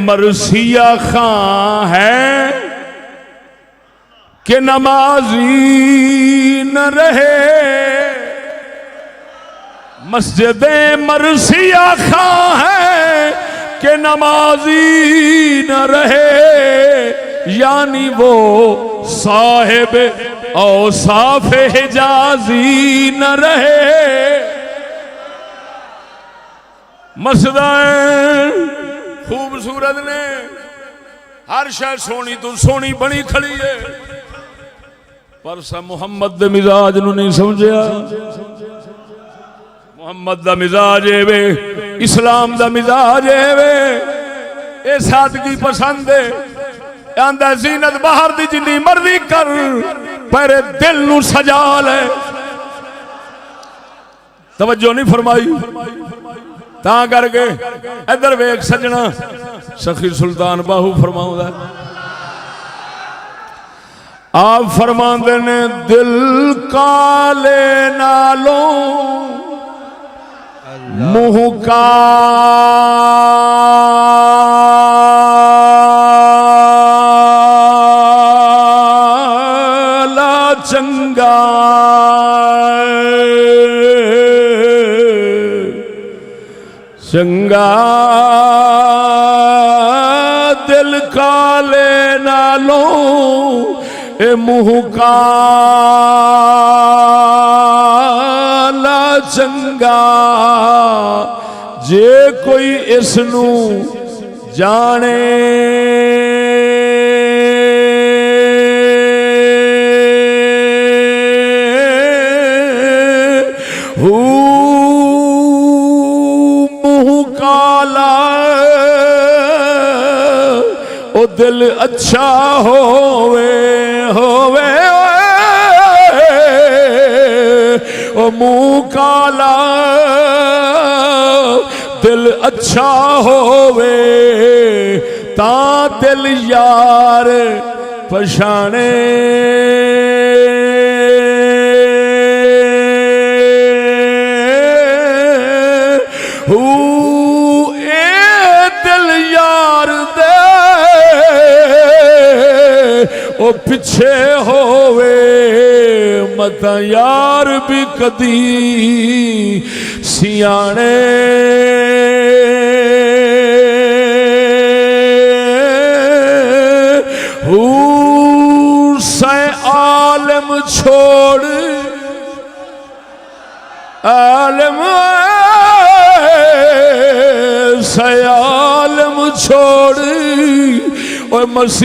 मरसिया खां है कि नमाजी न रहे, मस्जिद मरसिया खा है कि नमाजी न रहे, यानी वो साहिब औसाफ हिजाजी न रहे। मस्जिद खूबसूरत ने, हर शय सोनी तो सोनी बनी खड़ी है, पर सा मुहम्मद दे मिजाज नूं नहीं समझिया। मुहम्मद दा मिजाज है वे, इस्लाम दा मिजाज है वे, ये सादगी पसंद है। आंदा जीनत बाहर दी जिन्नी मर्जी कर, पर दिल नूं सजा ले। तवज्जो नहीं फरमाई, ता करके इधर वेख सजना, सखी सुल्तान बाहू फरमाउंदा, आप फरमांदे ने दिल काले नालों मुँह काला चंगा, चंगा दिल काले नालों ए मुँह काला चंगा। जे कोई इसनू जाने मुँह काला ओ दिल अच्छा होवे होवे, ओ मुँह काला दिल अच्छा होवे, ता दिल यार पछाणे। ए दिल यार दे ओ पिछे होवे, मत यार भी कदी सियाने। से आलम छोड़ आलम, से आलम छोड़ और मसीता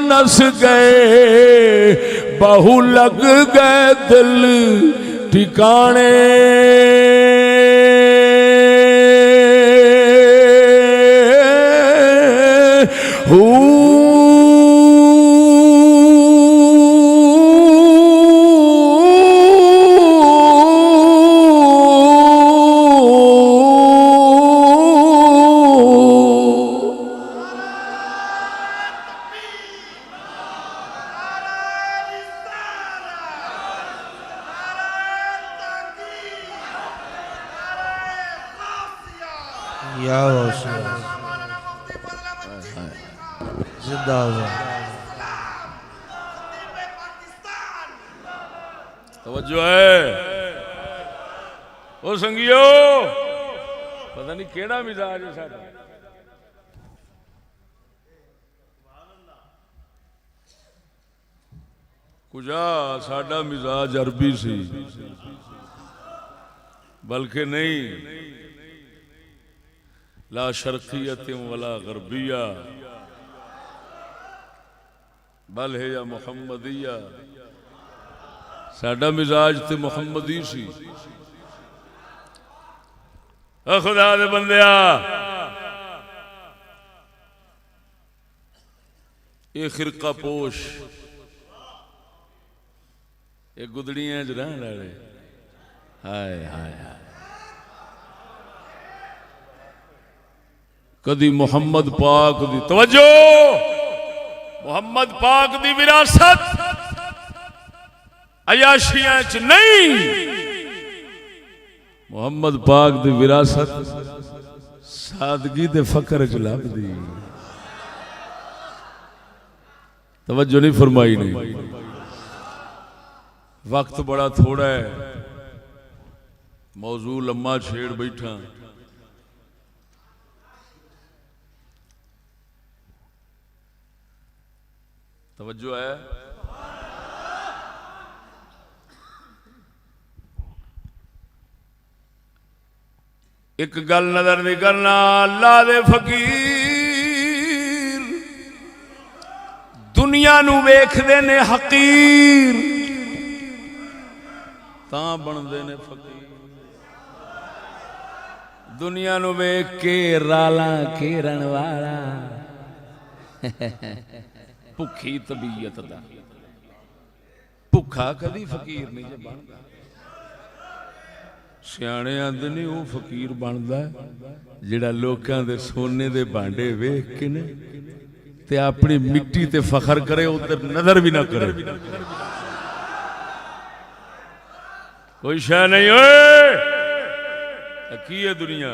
नस गए, बहु लग गए दिल ठिकाने। या जिंदाबाद। तवज्जो है ओ संगियो, पता नहीं केड़ा मिजाज है साडा। कुजा साडा मिजाज अरबी सी, बल्कि नहीं ला शर्कियत वला गरबिया, बल है या मुहम्मदिया। साडा मिजाज तो मुहम्मदी सी। खुदा दे बंदिया, ये खिरका पोश, ये गुदड़ियां च रहन वाले, हाय हाय हाय, कदी मुहम्मद पाक दी तवज्जो, मुहम्मद पाक दी विरासत अयाशियां च नहीं, मुहम्मद पाक दी विरासत सादगी दे फकर च लभदी। तवज्जो नहीं फरमाई नहीं। वक्त बड़ा थोड़ा है, मौजू लम्मा छेड़ बैठा। तवज्जो है। एक गल नजर नहीं करना, अल्लाह दे फकीर दुनिया नू वेखदे ने हकीर, तां बनदे ने फकीर। दुनिया नू वेख के राला घेरन वाला भुखी तबीयत दा भुखा कदी फकीर नहीं जे बनदा। सियाणे आंदे ने वो फकीर बनदा जिहड़ा लोकां दे सोने दे भांडे वेख के ने ते अपनी मिट्टी ते फखर करे, उधर नजर भी ना करे। कोई शय नहीं ओए, की है दुनिया।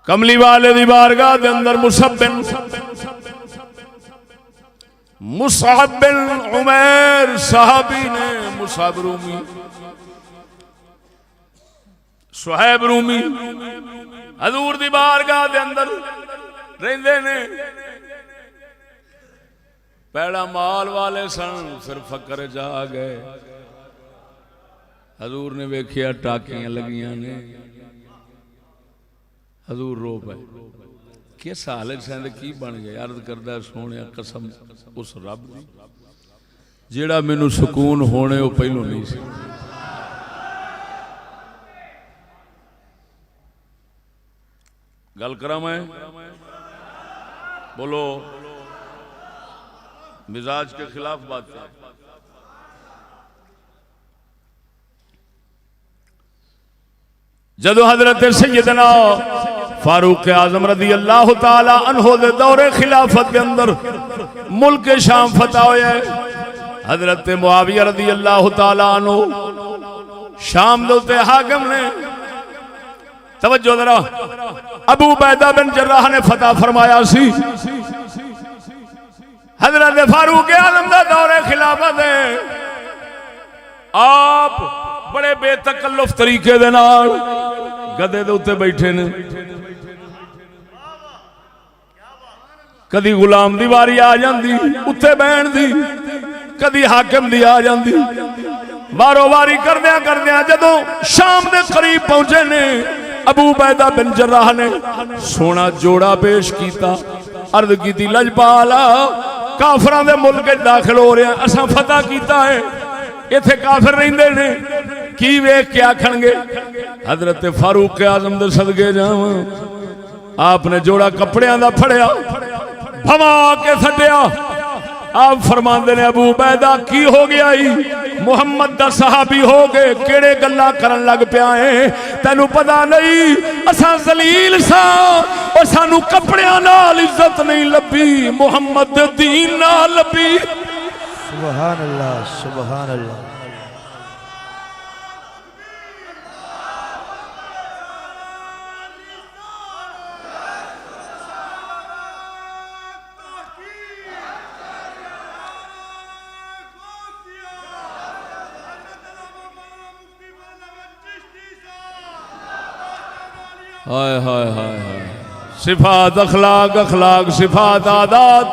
कमली वाले दी बारगाह दे अंदर मुसअब बिन उमैर साहबी ने, मुसअब रूमी सुहैब रूमी हजूर दी बारगाह दे अंदर रहंदे ने। पहला माल वाले सन, फिर फकर जा गए। हजूर ने वेखिया टाकियां लगियां ने, हजूर रो पे किस हालत से की बन गए। अर्ज करदा सोने कसम उस रब दी जेड़ा मैनू सुकून होने वो पहलों नहीं सी। गल करा मैं, बोलो मिजाज के खिलाफ बात है। जदों हजरत सैयदना फारूक आजम रदी अल्लाह तआला अन्हु दे दौरे खिलाफत के अंदर मुल्क शाम फतह होया है। हजरत मुआविया रदी अल्लाह तआला अन्हु शाम दे उत्ते हाकिम ने, तवज्जो जरा, अबू उबैदा बिन जर्राह ने फतह फरमाया सी। हजरत फारूक आजम दा दौरे खिलाफत है। आप बड़े बेतकल्लुफ तरीके दे नाल गधे दे उत्ते बैठे ने। कदी गुलाम दी वारी आ जांदी उत्ते बैठण दी, कदी हाकिम दी आ जांदी। वारो वारी करदियां करदियां जदों शाम दे करीब पहुंचे ने, अबू उबैदा बिन जर्राह ने सोना जोड़ा पेश किया। अर्ज की लजपाला काफरां दे मुल्क दाखिल हो रहे, असां फतह कीता है, इत्थे काफिर रहिंदे ने, की वेख के आखणगे। हजरत फारूक आजम दे सदके जावां, आपने जोड़ा कपड़ियां दा फड़िया, भवा के सटिया। आप फरमांदे ने अबू उबैदा की हो गया ही, मुहम्मद दा सहाबी हो गए, केड़े गल्लां करन लग पिया है, तैनू पता नहीं असां जलील सा और सानू कपड़ियां नाल इज्जत नहीं लभी, मुहम्मद दे दीन नाल लभी। सुभान अल्लाह, सुभान अल्लाह। हाय हाय हाय हाय। सिफात अखलाक, अखलाक सिफात आदात,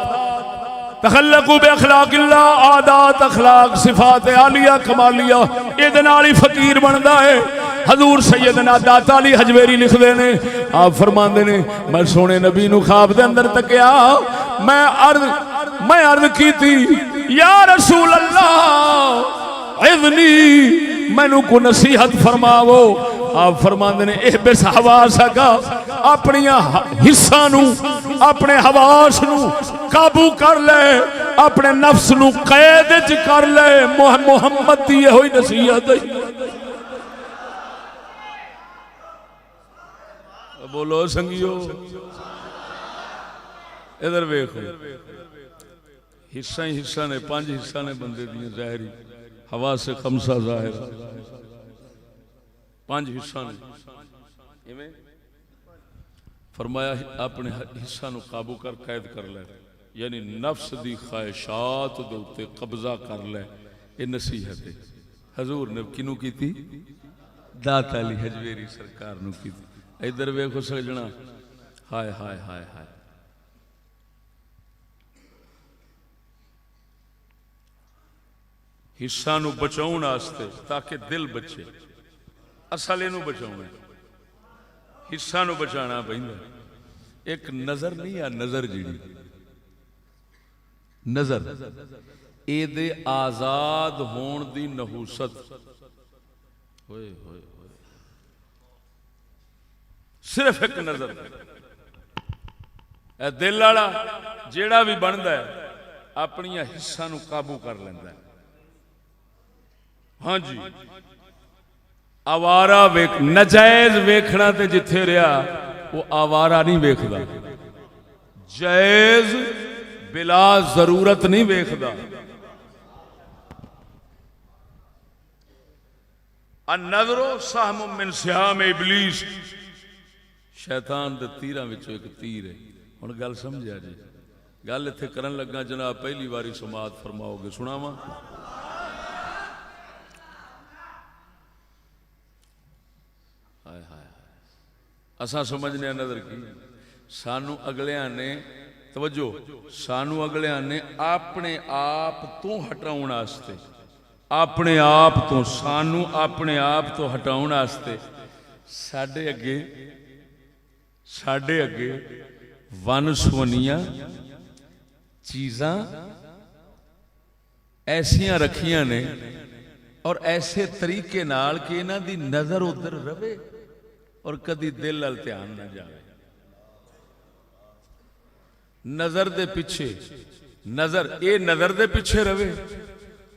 तखल्लकू बे अखलाकिल्लाह, आदात अखलाक सिफात आलिया कमालिया, इहदे नाल ही फकीर बनदा है। हजूर सैयदना दाता अली हजवेरी लिखदे ने, आप फरमांदे ने, मैं सोने नबी नू ख्वाब दे अंदर तकिया, मैं अर्ज की थी, या रसूल अल्लाह इज़नी, मैनू को नसीहत फरमावो। आप फरमांदे ने, एह बेस हवास का अपनी हिस्सा नू, अपने हवास नू काबू कर ले, अपने नफ्स नू कैद च कर ले। मुहम्मद दी होई नसीहत है। बोलो संगियो, इधर वेखो, हिस्सा ही हिस्सा ने, 5 हिस्सा ने बंदे दी ज़ाहिरी, हवा से खमसा ज़ाहिर, 5 हिस्सा ने। फरमाया अपने हिस्सा नू काबू कर, कैद कर ले। यानी नफ्स दी ख्वाहिशात दे उत्ते कब्जा कर ले, ये नसीहत है। हजूर ने किनू की थी? दाता अली हजवेरी सरकार नू की थी। इधर वेखो सजना, हाय हाय हाय हाय, हिस्सा नू बचाउण वास्ते ताकि दिल बचे, असल इनू बचाउणा, हिस्सा नू बचाना पैंदा। एक नजर नहीं आ, नजर जिहड़ी नजर एदे आजाद होण दी नहूसत, होए होए होए, सिर्फ एक नजर। ए दिल वाला जेड़ा भी बनदा है अपनी हिस्सा नू काबू कर लैंदा है। हाँ जी, आवारा वेख, नजायज वेखना ते जिथे रहा वो आवारा नहीं वेखदा, जायज बिला जरूरत नहीं वेखदा। अनज़रो सहम मिन सिहाम इबलीस, शैतान दे तीरां विचों एक तीर है। हुण गल समझिया जी, गल इत्थे करन लगा जनाब पहली बारी समात फरमाओगे, सुनावा। असा समझने नजर की, सानू अगलियां ने तवज्जो, सानू अगलियां ने अपने आप तो हटाउण वास्ते, अपने आप तो, सानू अपने आप तो हटाउण वास्ते साडे अगे वन सुवनियां चीज़ां ऐसियां रखियां ने और ऐसे तरीके नाल कि इन्हां दी नजर उधर रवे और कदी दिल वाल ध्यान न जाए। नजर दे पिछे, नजर ये नजर दे पिछे रवे,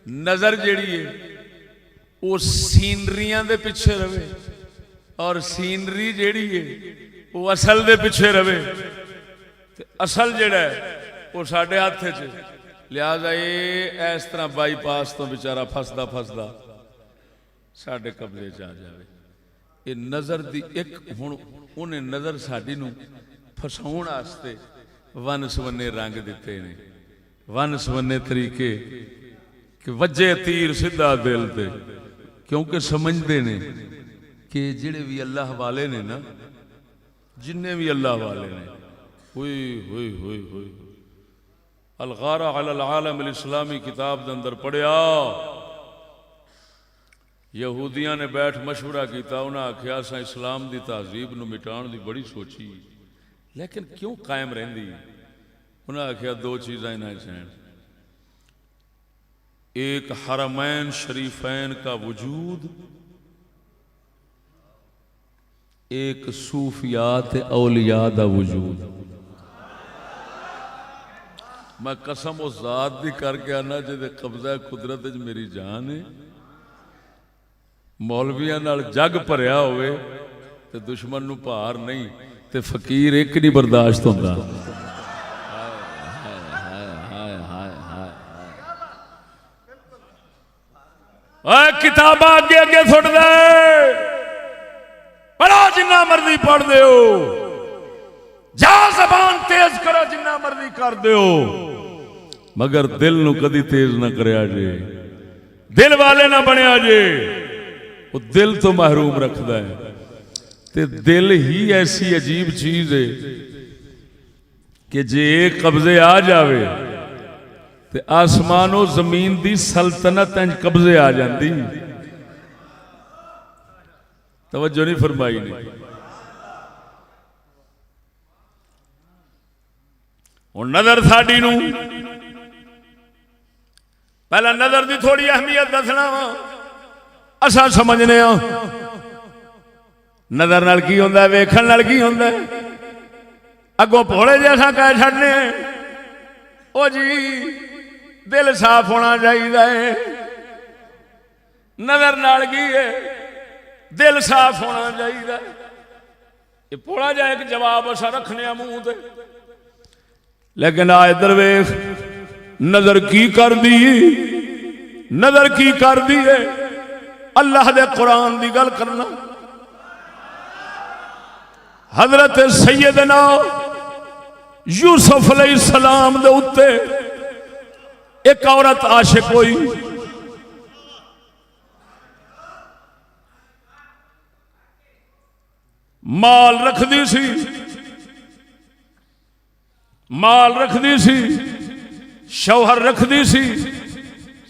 नजर जेड़ी है वो सीनरियां दे पिछे रवे और सीनरी जेड़ी है वो असल दे पिछे रवे। ते असल जेड़ा है वो साडे हाथ च, लिहाजा ये इस तरह बाईपास तो बेचारा फसदा फसदा साडे कब्जे च आ जाए। ये नजर दी एक, हुण उन्हें नजर साडी नू फसाउण वास्ते वन सवन्ने रंग दिते ने, वन सवन्ने तरीके कि वजे तीर सीधा दिल ते, क्योंकि समझते ने कि जिहड़े भी अल्लाह वाले ने ना, जिन्ने भी अल्लाह वाले ने, हुई हुई हुई हुई अलगारा अलल आलम अल इस्लामी किताब दे अंदर पढ़िया, यहूदियां ने बैठ मशवरा किया, उन्हें आख्या असां इस्लाम की तहजीब नूं मिटाण दी बड़ी सोची, लेकिन क्यों कायम रहिंदी? उन्हें आख्या दो चीज़ां इन्हां च हैं, एक हरमैन शरीफैन का वजूद, एक सूफियात औलिया दा वजूद। मैं कसम उस जात दी करके आना जिहदे कब्जा कुदरत च मेरी जान है, मौलवियां नाल जग भरिया होवे ते दुश्मन नूं भार नहीं, ते फकीर एक नहीं बर्दाश्त होंदा। किताबां अगे अगे सुट दे, पढ़ो जिन्ना मर्जी पढ़ दो, जा जबान तेज करो जिन्ना मर्जी कर दो, मगर दिल नूं कदी तेज ना करया जे, दिल वाले ना बनया जे। वो दिल तो महरूम रखता है, ते दिल ही ऐसी अजीब चीज है कि जे कब्जे आ जावे ते आसमानो जमीन दी सल्तनत कब्जे आ जाती। तवज्जो नहीं फरमाई ने। हुण नजर साडी नूं पहला नजर दी थोड़ी अहमियत दसना वा। असा समझने नजर नाल की होंदा है, वेखण नाल की होंदा है। अगों भोले जैसा कह छड़ने ओ जी दिल साफ होना चाहिए। नजर नाल की है, दिल साफ होना चाहिए। ये भोला जा एक जवाब असा रखने मूंह ते, लेकिन आ इधर वेख नजर की कर दी, नजर की कर दी है। अल्लाह दे कुरान की गल करना, हजरत सैयदना यूसुफ अलैहिस्सलाम दे उत्ते एक औरत आशिक हुई। माल रखदी सी, माल रखदी सी, शौहर रखदी सी,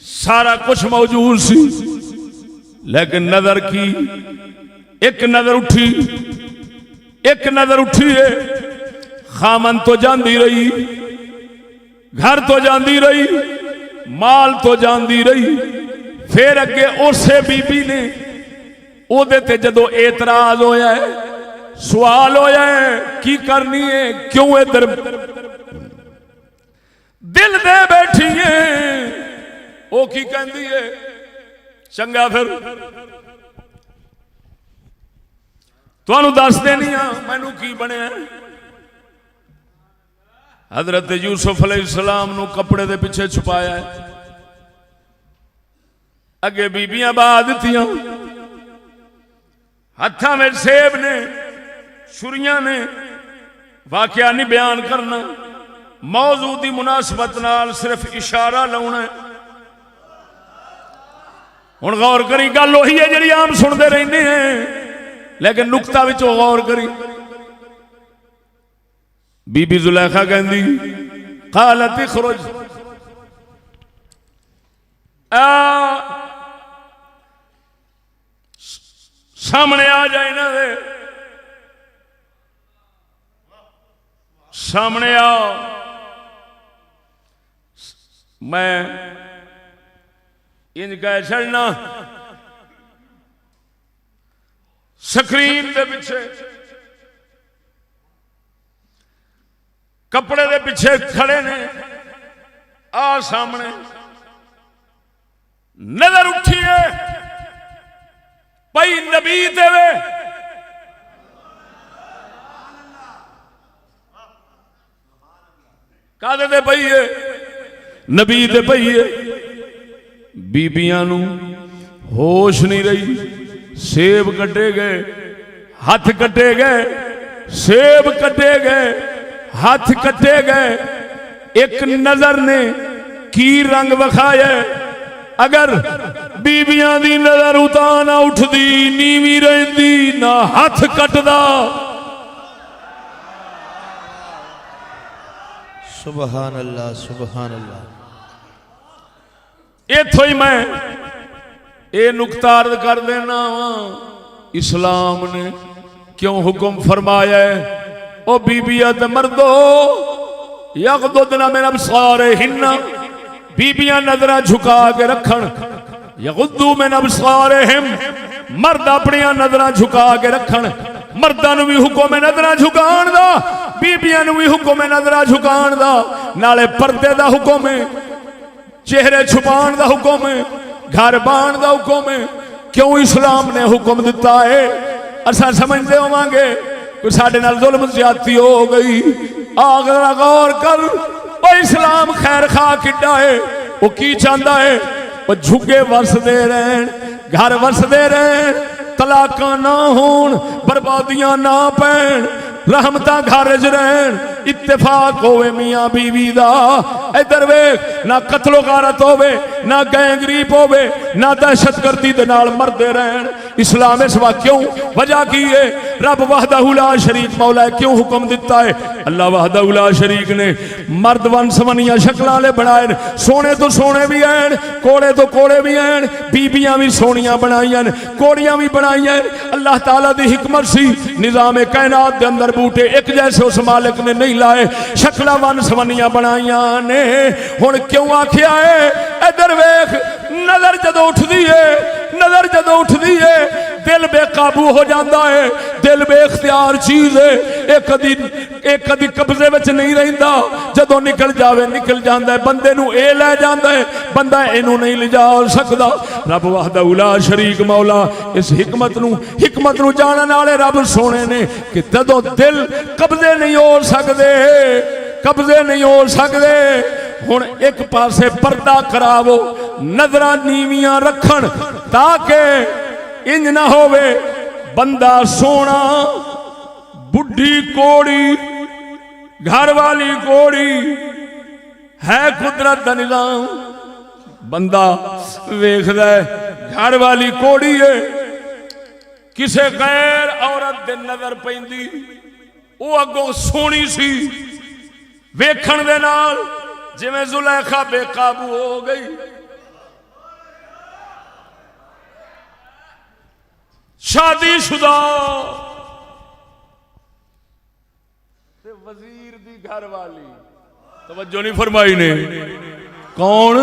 सारा कुछ मौजूद सी, लेकिन नजर की एक नजर उठी, एक नजर उठी है। खामन तो जांदी रही, घर तो जांदी रही, माल तो जांदी रही। फिर अगे उसे बीबी ने ओदे ते जदों एतराज होया है, सवाल होया है की करनी है, क्यों इधर दिल दे बैठी है, वो की कहती है चंगा फिर तुहानू दस देनी आ मैनू की बनया। हजरत यूसुफ अलैहिस्सलाम नू कपड़े दे पिछे छुपाया है। अगे बीबियां बहा दित्तियां, हत्था में सेब ने, छुरियां ने। वाकया नहीं बयान करना, मौजू दी मुनासबत नाल सिर्फ इशारा लाउना है। हुण गौर करी, गल उही है जिहड़ी आम सुनते रहने हैं, लेकिन नुकता विचों गौर करी। बीबी जुलैखा कहंदी कालत इखरुज, सामने आ जाए ना दे, सामने आओ। मैं इंज कह छड़ना स्क्रीन दे पिछे, कपड़े दे पिछे खड़े ने, आ सामने नजर उठी है भाई नबी देवे। कादे दे पई है, नबी दे पई है। बीबियां नू होश नहीं रही, सेब कटे गए, हाथ कटे गए, सेब कटे गए, हाथ कटे गए। एक नजर ने की रंग वखाया। अगर बीबियां दी नजर उता ना उठदी, नीवी रहंदी, ना हाथ कटदा। सुबहान अल्लाह, सुबहान अल्लाह। इथों ही मैं ये नुकता अर्ज कर देना वा, इस्लाम ने क्यों हुक्म फरमाया है ओ बीबिया ते मर्दो यग़दुदना मिन अबसारिहिन्ना, बीबियां नजरा झुका के रखन। यग़ुद्दू मिन अबसारिहिम, मर्द अपनियां नजरा झुका के रखन। मर्दां नूं भी हुक्म है नजरा झुकाण दा, बीबियां नूं भी हुक्म है नजरा झुकाण दा। नाले पर्दे दा हुक्म है, चेहरे छुपाण दा हुक्म है, घर बाण दा हुक्म है। क्यों इस्लाम ने हुक्म दिता है? असा समझते होवांगे कोई साडे नाल जुल्म ज्यादती हो गई। आगरा गौर कर, ओ इस्लाम खैर खा किड्डा है। वो की चाहता है? वो झुगे वसदे रहन, घर वसदे रहन, तलाका ना होन, बर्बादियां ना पैण, रहमतां घर च रहन, इत्तेफाक होवे मियां बीवी दा। इधर वेख, ना कत्लो गारत होवे, ना गैंगरीप होवे, ना दहशतगर्दी दे नाल मरदे रहन। इस्लाम इस वा क्यों वजह की है? रब वहदहू ला शरीक मौला है, क्यों हुक्म दिता है? अल्लाह वहदहू ला शरीक ने मर्द वन सवनियां शक्लां वाले बनाए, सोने तो सोने भी हैं, कोड़े तो कोड़े भी हैं, बीबियां भी सोनियां बनाईयां, कोड़ियां भी बनाईयां। अल्लाह ताला दी हिकमत सी, निजाम कायनात दे अंदर बूटे एक जैसे उस मालिक ने नहीं लाए, शक्लां वन सवनियां बनाईयां ने। हुण क्यों आखिया है? इधर वेख, नजर जदों उठदी है, नजर जदों उठदी है, दिल बेकाबू हो जाता है। दिल बेख्तियार चीज है, एक कदी कब्जे विच नहीं रहिंदा, जदों निकल जावे निकल जाता है। बंदे नूं ए लै जाता है, बंदा इनू नहीं ले जा सकता। रब वहदहू ला शरीक मौला इस हिकमत नूं जानन वाले रब सोने ने कि जदों दिल कब्जे नहीं हो सकते, कब्जे नहीं हो सकते। हुण एक पासे पर्दा करावो, नजरा नीवियां रखन, ताकि इंज ना होवे बंदा सोना बुढ़ी कोड़ी घर वाली घोड़ी है कुदरत दा निजाम। बंदा वेखदा है घर वाली घोड़ी है, किसे गैर औरत दे नजर पैंदी, वो अगों सोहनी सी, वेखण दे नाल जिवें जुलैखा बेकाबू हो गई। शादीशुदा ते वजीर दी घर वाली, तवज्जो नहीं फरमाई ने, कौन?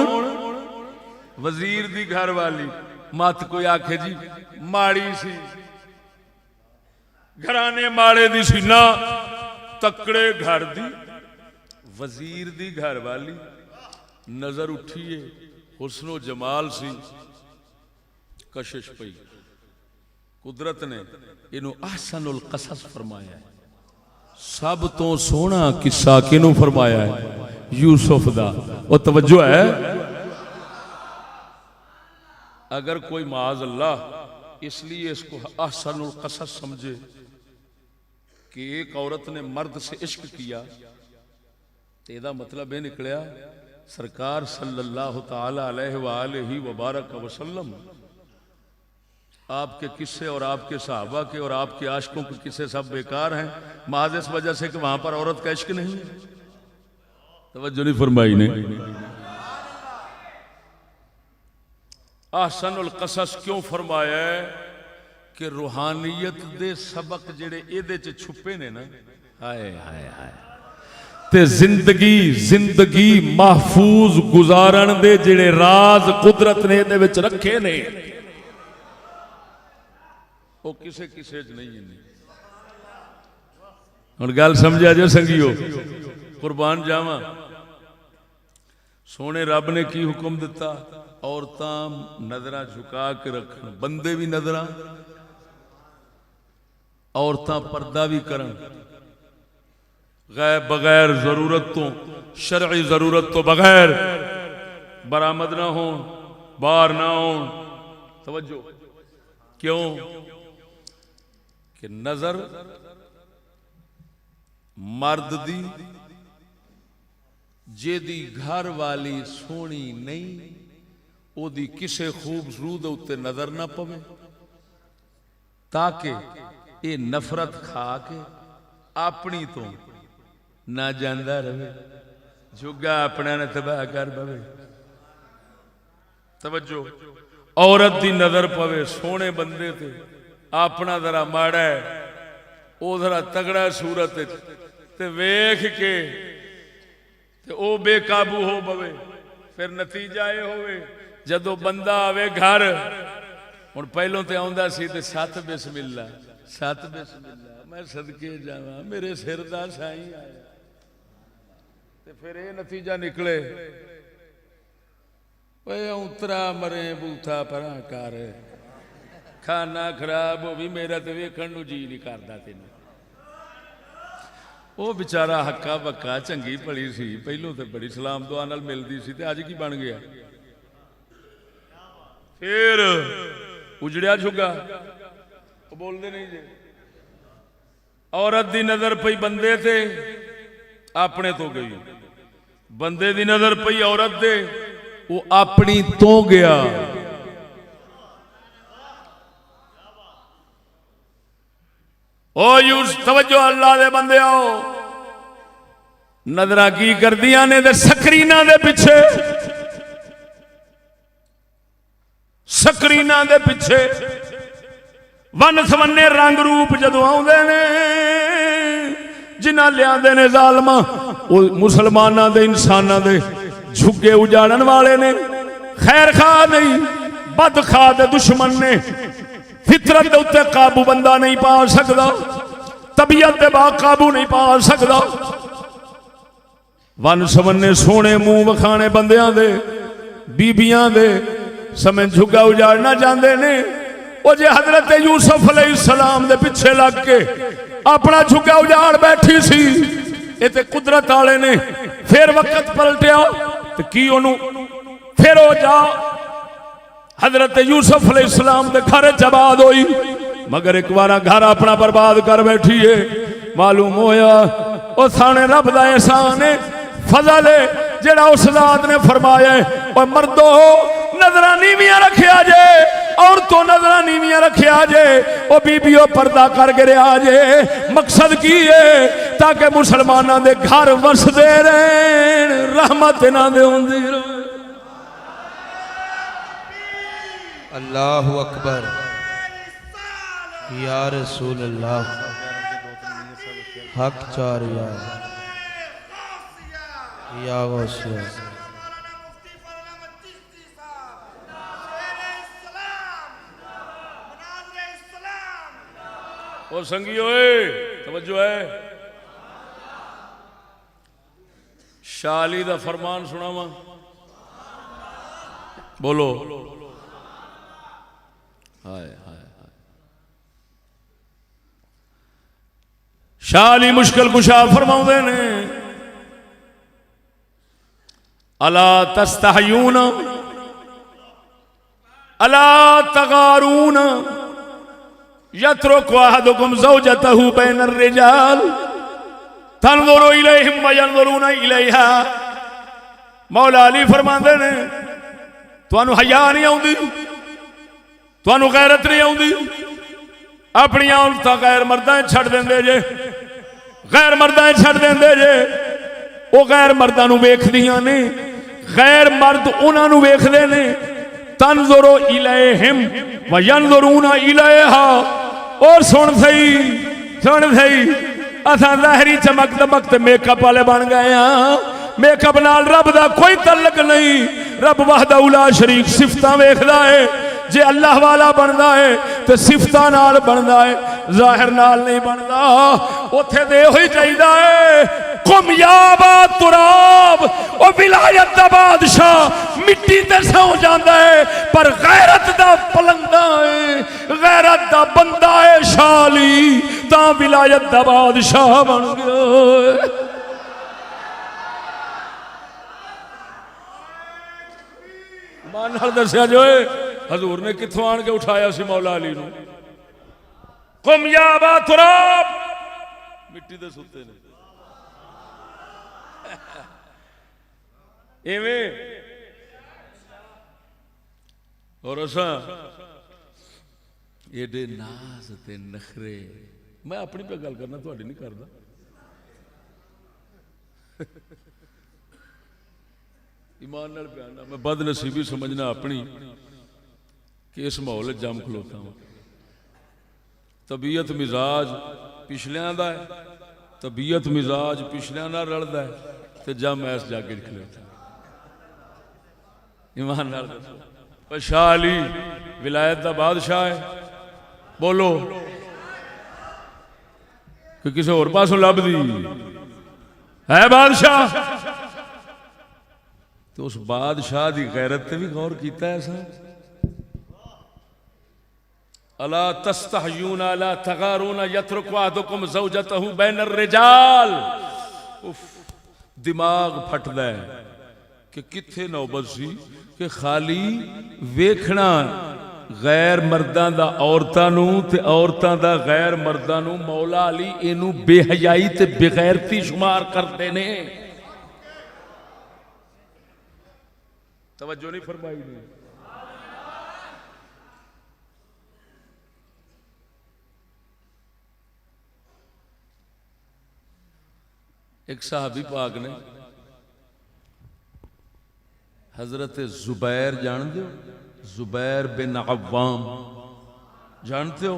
वजीर दी घर वाली। मत कोई आखे जी माड़ी सी, घराने माड़े दी सी ना, तकड़े घर दी वजीर दी घर वाली। नजर उठिए, हुस्नो जमाल सी, कशिश पई। कुदरत ने इनू अहसनुल कसस फरमाया है। सब तो सोहना किस्सा किनू फरमाया है? यूसुफ दा। वो तवज्जो है, अगर कोई माज अल्लाह इसलिए इसको अहसनुल कसस समझे कि एक औरत ने मर्द से इश्क किया, तो इसका मतलब यह निकलिया सरकार सल्लल्लाहु ताला अलैहि वबारक वसल्लम आपके किस्से और आपके सहाबा के और आपके आशिकों के किस्से सब बेकार हैं, महज इस वजह से कि वहां पर औरत का इश्क नहीं है। तवज्जो नहीं फरमाई ने। अहसनुल कसस क्यों फरमाया है कि रूहानियत दे सबक जेड़े इहदे च छुपे ने ना, हाय हाय हाय, ते जिंदगी महफूज गुजारन दे जेड़े राज कुदरत ने इहदे विच रखे ने, वो किसे किसे च नहीं है। हुण गल समझा जो संगियो, कुर्बान जावा। सोने रब ने की हुक्म दिता? औरतां नजरां झुका के रखन, बंदे भी नजरां, औरतां पर्दा भी करन, गैर बगैर जरूरत तो, शरई जरूरत तो बगैर बरामद ना हो, बाहर ना हो। तवज्जो, क्यों? कि नजर मर्द दी जेदी घर वाली सोहनी नहीं, ओदी किसे खूबसूरत उत्ते नजर ना पवे, ताकि ये नफरत खा के अपनी तो ना जांदा रहे, झुग्गा अपने ने तबाह कर पवे। तवज्जो, औरत दी नजर पवे सोहने बंदे ते, अपना जरा माड़ा है, वो जरा तगड़ा सूरत ते वेख के ते ओ बेकाबू हो पवे। फिर नतीजा ये होवे जदों बंदा आवे घर, हुण पहलों ते आउंदा सी ते सत बिस्मिल्ला, सत बिस्मिल्ला, मैं सदके जावां मेरे सिर दा साईं आया, ते फिर ये नतीजा निकले ओए उतरा मरे बूथा परां कर, खाना खराब हो भी, मेरा तो वेखण नूं जी नहीं करदा तेनू। वो बेचारा हक्का बक्का चंगी भली सी, पहलों तो बड़ी सलाम दुआ नाल मिलदी सी, ते अज की बन गया? फिर उजड़िया झुग्गा, बोलते नहीं जे। औरत दी नजर पई बंदे ते, अपने तो गई, बंदे दी नजर पई औरत दे, वो अपनी तो गया। ओ यूस तवज्जो, अल्लाह दे बंदे आओ, नजर की करदियां ने ते स्क्रीनां दे पिछे, स्क्रीनां दे पिछे वन सवन्ने रंग रूप जदों आउंदे ने, जिन्हां लियादे ने जालमा, वो मुसलमानां दे इंसानां दे झुग्गे उजाड़न वाले ने, खैर खा नहीं बद खा दे दुश्मन ने। फितरत के उत्ते काबू बंदा नहीं पा सकता, तबीयत के बाग काबू नहीं पा सकता। वन सवन्ने सोहने मुंह वखाने बंदियां दे, बीबियां दे समय झुग्गा उजाड़ना चाहते ने। वो जे हजरत यूसुफ अलैहिस्सलाम दे पिछे लग के अपना झुग्गा उजाड़ बैठी सी, ये ते कुदरत वाले ने फिर वक्त पलटिया तो की ओनू फिर हो जा हजरत यूसुफ अलैहिस्सलाम दे घर आबाद हुई, मगर एक बार घर अपना बर्बाद कर बैठी है। मालूम होया वो साने रब दा एहसान है, फजल है जेड़ा उस जात ने फरमाया है और मर्दो नजर नीवियां रखिया जे, औरतों नजर नीवियां रखिया जे, ओ बीबियों पर्दा कर गिरिया जे। मकसद की है ताकि मुसलमानों के घर वसदे रहन, रहमत इन्हां दे हुंदी रहे। अल्लाहु अकबर या रसूल अल्लाह हक चार या गौसिया। ओ संगियो तवज्जो है, शाली दा फरमान सुनावा, बोलो हाय हाय। शाली मुश्किल कुशा फरमाउंदे ने अला तस्तहयून अला तगारून यत्रुकु अहदुकुम ज़ौजतहु बैनर रिजाल तंज़ुरु इलैहिम व यंज़ुरून इलैहा। मौला अली फरमांदे ने तुहानू हया नहीं आउंदी, तुहानू गैरत नहीं आउंदी, अपनी औरतां गैर मर्दां छड्ड देंदे जे, गैर मर्दां छड्ड देंदे जे। वो गैर मर्दां नू वेखदियां ने, गैर मर्द उन्हां नू वेखदे ने। तंज़ुरु इलैहिम व यंज़ुरून इलैहा। और सुन सही असां ज़ाहिरी चमक दमक ते मेकअप वाले बन गए हाँ। मेकअप नाल रब दा कोई तल्लक नहीं। रब वहदहू ला शरीक सिफतां वेखदा है। जे अल्लाह वाला बनता है तो सिफतां नाल बनता है, जाहिर नाल नहीं बनता। उथे दे ही चाहिए कुम याबा तुराब। ओ विलायत दा बादशाह मिट्टी ते सौ जाता है, पर गैरत दा पलंदा है, गैरत दा बंदा है शाली, ता विलायत दा बादशाह बन गया। मान नाल दस्या जो हजूर ने कित्थों आन के उठाया सी मौला अली नूं। कुम या बा तुराब, मिट्टी दे सुत्ते ने एवें। और असा एडे नाज ते नखरे, मैं अपनी पे गल करना, तुहाडी नहीं करदा। ईमान नाल प्यार, मैं बदनसीबी समझना अपनी कि इस माहौल जम खलोता हूँ। तबीयत मिजाज पिछलियां दा है, तबीयत मिजाज पिछलियां नाल रलदा है, ते जम ऐस जाके खलोता। ईमान नाल दसो, शाह अली विलायत दा बादशाह है, बोलो कि किसी होर पासों लभदी है बादशाह। तो उस बादशाह की गैरत भी गौर किया है सा। अला तस्तहयून अला तगारून यत्रुकु अहदुकुम ज़ौजतहु बैनर रिजाल। उफ, दिमाग फटदा है कि किथे नौबत सी कि खाली वेखना गैर मर्दां दा औरतां नूं ते औरतां दा गैर मर्दां नूं। मौला अली इनू बेहयाई ते बेगैरती शुमार करते ने। तवज्जो नहीं फरमाई ने। एक साहबी पाक ने हजरत जुबैर जानते हो, जुबैर बिन अव्वाम जानते हो?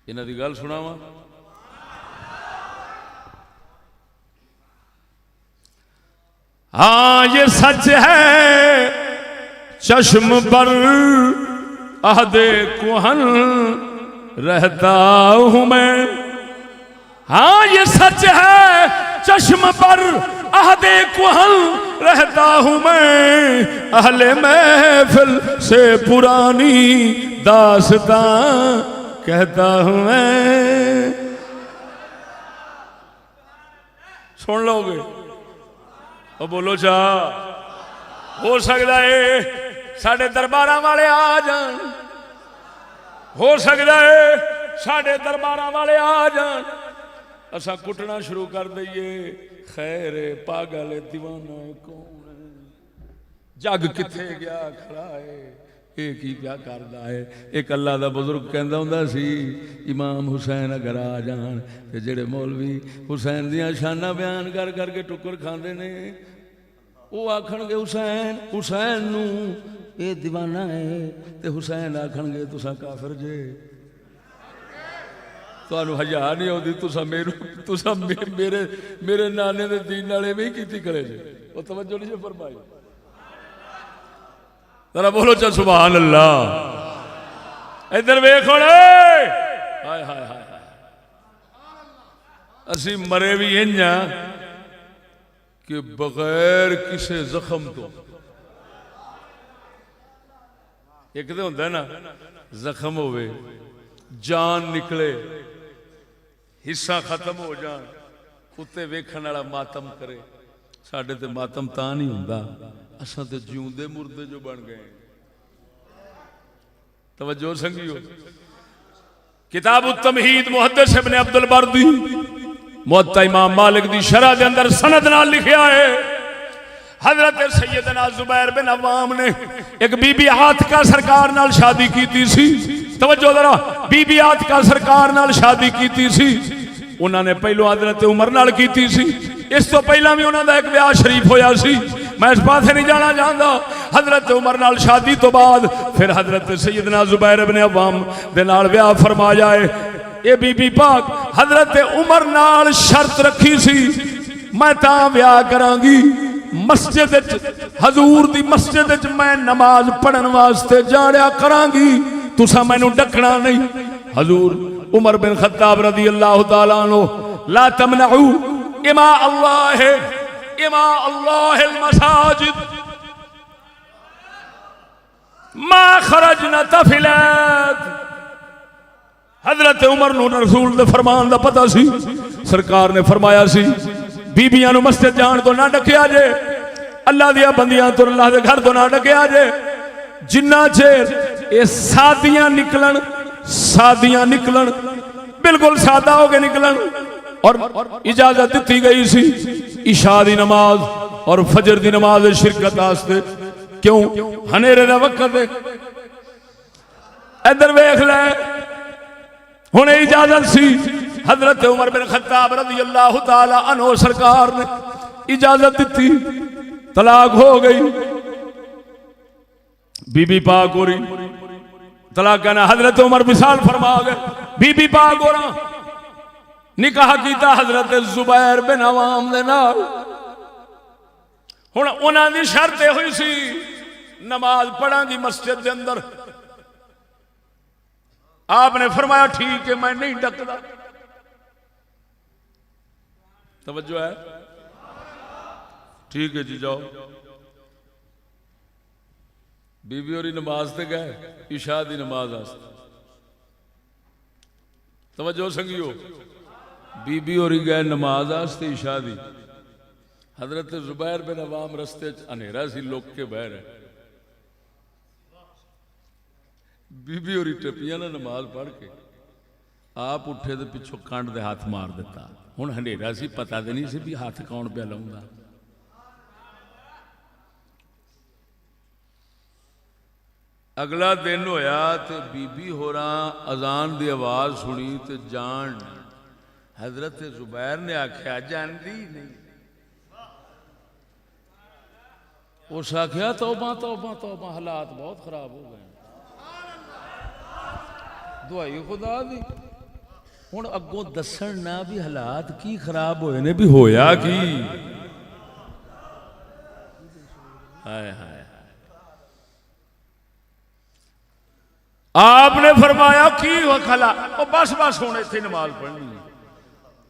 इन्हां दी गल सुनावा। हाँ ये सच है चश्म पर अहदे कुहन रहता हूं मैं। हाँ ये सच है चश्म पर अहदे कुहन रहता हूं मैं। अहले महफिल से पुरानी दास्तां कहता हूं मैं। सुन लोगे? और बोलो चाह हो सकता है साढ़े दरबार वाले आ जान, हो सकता है साढ़े दरबारां वाले आ जान, असा कुटना शुरू कर दईए। खैर पागल दीवाना कौन है, जग किथे गया खड़ा है, ये की क्या करदा है। एक अल्लाह दा बुजुर्ग कहंदा हुंदा सी, इमाम हुसैन अगर आ जान ते जेड़े मौलवी हुसैन दियां शाना बयान कर करके टुकर खांदे ने, वो आखणगे हुसैन हुसैन नू ये दीवाना है, ते हुसैन आखणगे तुसा काफिर जे, तुहानू हज़ा नहीं आउंदी, तुसा मेरे नाने दे दीन नाल इवें ही कीती करे जे। वो तवज्जो नहीं जे फरमाई, जरा बोलो चा सुभान अल्लाह। इधर वेख हाय हाय हाय, असी मरे भी इंज कि बगैर किसी जख्म तो। एक तो होंदा ना जख्म होवे, जान निकले, हिस्सा खत्म हो जाए, उत्ते वेखण वाला मातम करे। साडे ते मातम तां नहीं हुंदा, असां ते जिउंदे मुर्दे जो बन गए। तवज्जो संगियो, किताब तमहीद मुहद्दिस इब्न अब्दुल बर्दी मुअत्ता इमाम मालिक दी शरह दे अंदर सनद नाल लिखिया है, हजरत सैयदना जुबैर बिन अव्वाम ने एक बीबी आतिका सरकार नाल शादी की सी। तवज्जो जरा, बीबी आतिका सरकार नाल शादी की सी। उन्होंने पहलों हजरत उमर नाल की सी, इस तो पहला भी उन्होंने एक ब्याह शरीफ होया सी। मैं इस पासे नहीं जाना चाहता। हजरत उमर नाल शादी तो बाद फिर हजरत सैयदना जुबैर इब्न अव्वाम दे नाल ब्याह फरमाया है। ये बीबी पाक हजरत उमर नाल शर्त रखी सी, मैं तां ब्याह करांगी मस्जिद हजूर दी मस्जिद मैं नमाज पढ़न वास्ते जाया करांगी, तुसा मैनू डकना नहीं। हजूर उमर बिन खत्ताब रदी अल्लाह तआला अन्हु, ला तमनऊ इमा अल्लाह मसाजिद मा खरजना तफिलत। हजरत उमर नूं रसूल दे फरमान दा पता सी, सरकार ने फरमाया सी बीबियां नूं मस्जिद जान तो ना डकिया जे, अल्लाह दियां बंदियां तो अल्लाह दे घर तो ना डकिया जे, जिन्ना चेर ये सादियां निकलन बिल्कुल सादा हो के निकलन। और इजाजत दी गई सी इशा दी नमाज और फजर दी नमाज शिरकत वास्ते। क्यों? हनेरे दा वक्त है। इधर वेख ले, हुण इजाजत सी, हजरत उमर बिन खत्ताब रज़ी अल्लाह तआला अन्हु सरकार ने इजाजत दी, तलाक हो गई, बीबी पाक हो रही, तलाक कहना हजरत उमर विसाल फरमा गए। बीबी पाक हो रहा निकाह किया हजरत जुबैर बिन अवाम दे नाल। हुण उन्हां दी शर्त हुई सी नमाज पढ़ांगी मस्जिद के अंदर। आपने फरमाया ठीक है मैं नहीं डकदा। तवज्जो है, ठीक है जी जाओ। बीबी और नमाज ते गए इशा दी नमाज आस्ते। तवज्जो संगियो, बीबी और गए नमाज आस्ते इशा दी। हजरत जुबैर बिन अवाम रस्ते अनेरा सी, लुक के बह रहे। बीबी और टपिया ना नमाज पढ़ के आप उठे तो पिछों कंड दे हाथ मार दिता। हुण हनेरा सी, पता तो नहीं सी भी हाथ कौन पे लाउंदा। अगला दिन होया तो बीबी होरा अजान की आवाज़ सुनी तो जान। हजरत जुबैर ने आख्या जानती नहीं। उस आख्या तौबा तौबा तौबा, हालात बहुत खराब हो गए, दुआई खुदा दी। हुण अगों दसन ना भी हालात की खराब होए ने, भी होया की। हाय हाय, आपने फरमाया की हो खला, ओ बस बस हुण इत्थे नमाज पढ़नी।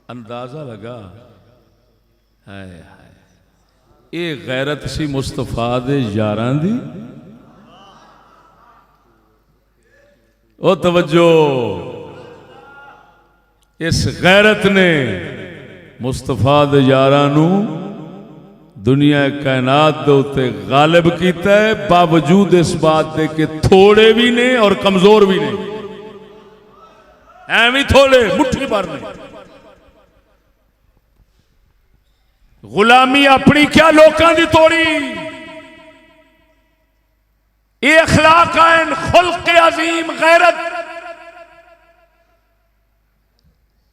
अंदाजा लगा, हाय हाय, ये गैरत सी मुस्तफा दे यारां दी। ओ तवज्जो, इस गैरत ने मुस्तफा दे यारां नू दुनिया कायनात दे उत्ते गालिब कीता है, बावजूद इस बात दे कि थोड़े भी ने और कमजोर भी ने। ਐਵੇਂ ਥੋੜੇ ਮੁੱਠੀ ਭਰ नहीं। गुलामी अपनी क्या लोकां दी तोड़ी, ये अखलाक आन खुल्क अजीम गैरत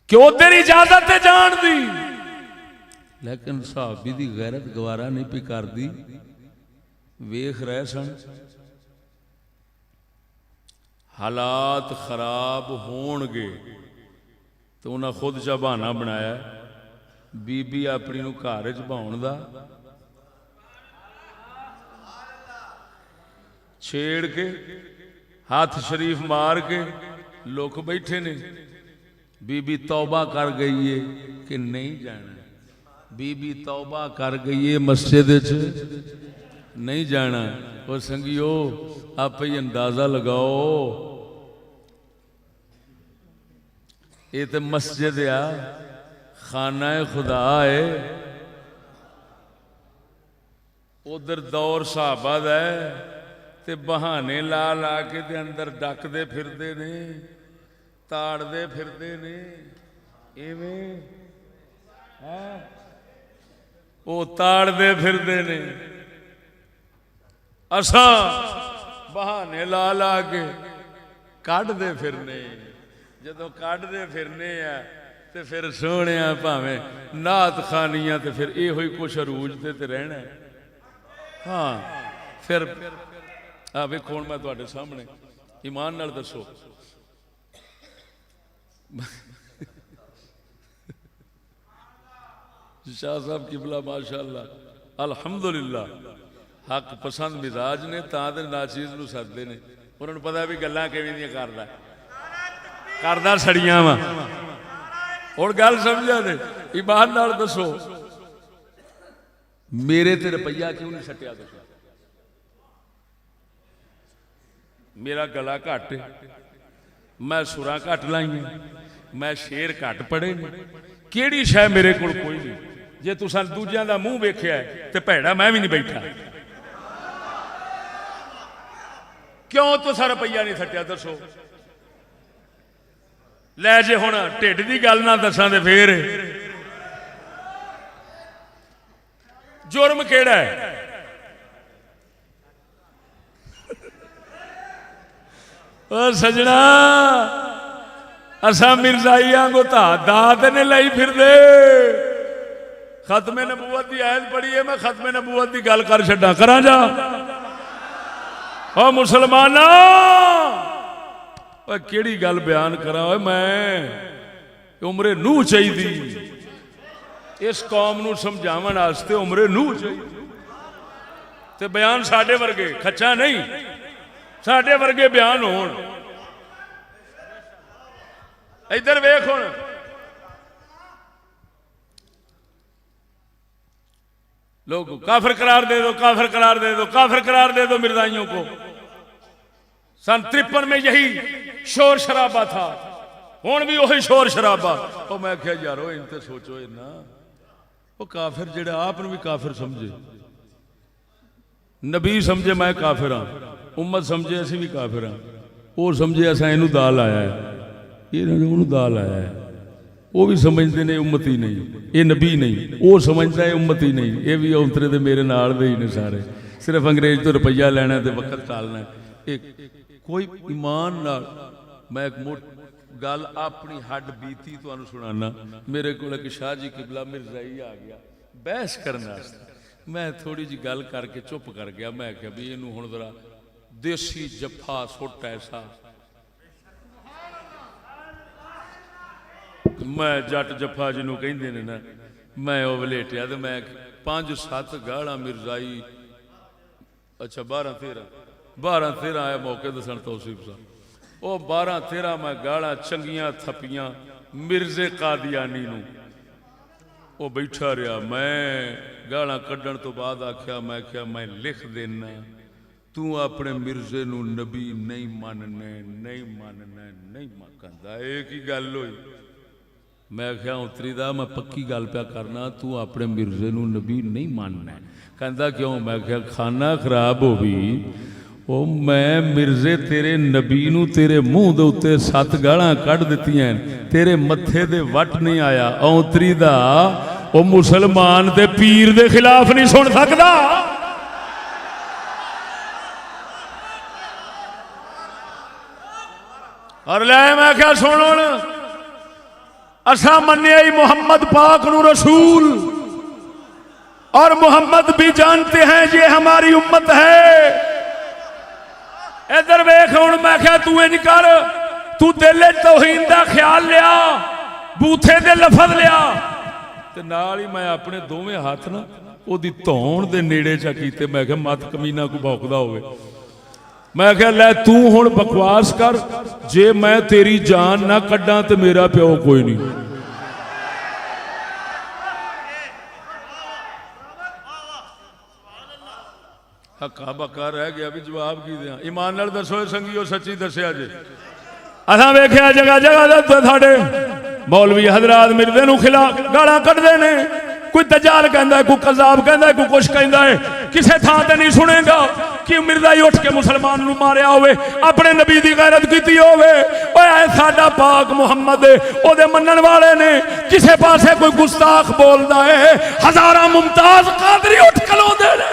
कि उधर इजाजत है जान दी, लेकिन सहाबी दी गैरत गवारा नहीं पी करदी। वेख रहे सन हालात खराब होणगे तो उन्हें खुद चा बहाना बनाया बीबी अपनी नूं घर च भाउण दा, छेड़ के हाथ शरीफ मार के लोग बैठे ने। बीबी तौबा कर गई है कि नहीं जाना, बीबी तौबा कर गई है मस्जिद च नहीं जाना। और संगियो आप ही अंदाजा लगाओ, ये तो मस्जिद आ, खाना खुदा है, उधर दौर साहबा दा है, ते बहाने ला ला के ते अंदर डकदे फिरदे ने, ताड़दे फिरदे ने। इवें है वो ताड़दे फिरदे ने, असा बहाने ला ला के कढ़दे फिरने। जदों कढ़दे फिरने आ ते फिर सोहणे भावें नात खानियां ते फिर ये ही कुछ अरूज ते रहना। हाँ फिर आ वेखो हुण मैं तुहाडे सामने ईमान नाल दसो, शाह साहब किबला माशाअल्लाह अल्हम्दुलिल्लाह हक पसंद मिजाज ने, तां ते नाचीज नूं सददे ने। उन्हां नूं पता भी गल्लां किवें दियां करदा सड़ियां वा। और गल समझा ने, ईमान नाल दसो मेरे ते रुपया क्यों नहीं सटिया? दसो मेरा गला घट, मैं सुरां घट लाइया, मैं शेर घट पढ़े ने, केड़ी शै मेरे कोल कोई नहीं। जे तुसां दूजियां दा मूँह वेख्या ते भैड़ा मैं भी नहीं बैठा। क्यों तुसां रुपया नहीं सटिया? दसो लै जे हुण ढिड दी गल ना दसां ते फिर जुर्म केड़ा है? ओ सजना असा मिर्जाइया को दात ने लाई फिर दे। खत्मे नबूवत की आयत पढ़ी है, मैं खत्मे नबूवत की गल कर छड्डा करा जा। ओ मुसलमाना केड़ी गल बयान करा? मैं उमरे नूह चाहिए इस कौम नूं समझावन वास्ते, उमरे नूह चाहिए ते बयान साडे वर्गे खच्चा नहीं, साडे वर्गे बयान होण। इधर वेख हुण लोग काफिर करार दे दो, काफिर करार दे दो, काफिर करार दे दो मिर्जाइयों को। सन 53 में यही शोर शराबा था, हुण भी वही शोर शराबा। और मैं क्या यारो इनते सोचो इन्ना, वो काफिर जेड़ा आप भी काफिर समझे, नबी समझे मैं काफिर हाँ, उम्मत समझे असी भी काफिर हाँ, वो समझे असा इनू दाल आया है, इन्होंने दाल आया है। वो भी समझते ने उम्मती नहीं, ये नबी नहीं, वो समझता है उम्मती नहीं। ये भी उतरे दे मेरे नाल दे ही ने सारे, सिर्फ अंग्रेज तो रुपया लेना तो वक्त टालना। एक कोई ईमान नाल मैं एक मोट गल अपनी हड बीती तुहानू सुनाना। मेरे को एक शाह जी किबला मिर्जाई आ गया बहस करने, मैं थोड़ी जी गल करके चुप कर गया। मैं क्या भी इनू हुण जरा देसी जफा सुट ऐसा, मैं जट जफा जिन्हों कहते हैं ना, मैं वो वलेटिया तो मैं 5-7 गाड़ा मिर्जाई, अच्छा 12-13 आया मौके दसन तौसीफ साहब, वो 12-13 मैं गाड़ा चंगियां थपियां मिर्जे कादियानी नूं। वो बैठा रहा, मैं गाड़ा कड्डण तो बाद आख्या, मैं क्या मैं लिख देना, तू अपने मिर्जे नूं नबी नहीं मानने, नहीं मानना, नहीं कहंदा एक ही गल हुई। मैं क्या उतरी दा मैं पक्की गल प्या करना, तू अपने मिर्जे नूं नबी नहीं मानना। कहंदा क्यों? मैं क्या खाना खराब हो भी ਉਹ ਮੈਂ ਮਿਰਜ਼ੇ ਤੇਰੇ ਨਬੀ ਨੂੰ ਤੇਰੇ ਮੂੰਹ ਦੇ ਉੱਤੇ 7 ਗਾਲਾਂ ਕੱਢ ਦਿੱਤੀਆਂ, ਤੇਰੇ ਮੱਥੇ ਦੇ ਵੱਟ ਨਹੀਂ ਆਇਆ। ਔਂਤਰੀ ਦਾ ਉਹ ਮੁਸਲਮਾਨ ਤੇ ਪੀਰ ਦੇ ਖਿਲਾਫ ਨਹੀਂ ਸੁਣ ਸਕਦਾ। और ले मैं क्या सुन असा मन्या ही मोहम्मद पाक नू रसूल, और मोहम्मद भी जानते हैं ये हमारी उम्मत है। इधर वेख हुण मैं क्या तू इंज कर, तू दिल तौहीन दा ख्याल लिया, बूथे दे लफज लिया ते नाल ही मैं अपने दोवें हाथ ना ओदी धौण दे नेड़े चा कीते। मैं क्या मत कमीना को भौंकदा होवे। मैं क्या लै तू हुण बकवास कर, जे मैं तेरी जान ना कड्डा तो मेरा प्यो कोई नहीं। हक्का बक्का रह गया भी जवाब की दिया। ईमान नाल दसो संगियो, सच्ची दसिया जे। असां वेख्या जगह जगह साडे मौलवी हजरात मिर्दे नूं खिलाफ गालां कढदे ने। कोई दजाल कहता है, कोई कज़ाब कहता है, कोई कुछ कहता है। किसी थां ते नहीं सुनेगा कि मिर्जा ही उठ के मुसलमान नूं मारिया होवे, अपने नबी दी गैरत कीती होवे। ओए साडा पाक मुहम्मद ओदे मनण वाले ने। किसी पासे कोई गुस्ताख बोलदा है, हजारां मुमताज कादरी उठ खलोंदे ने।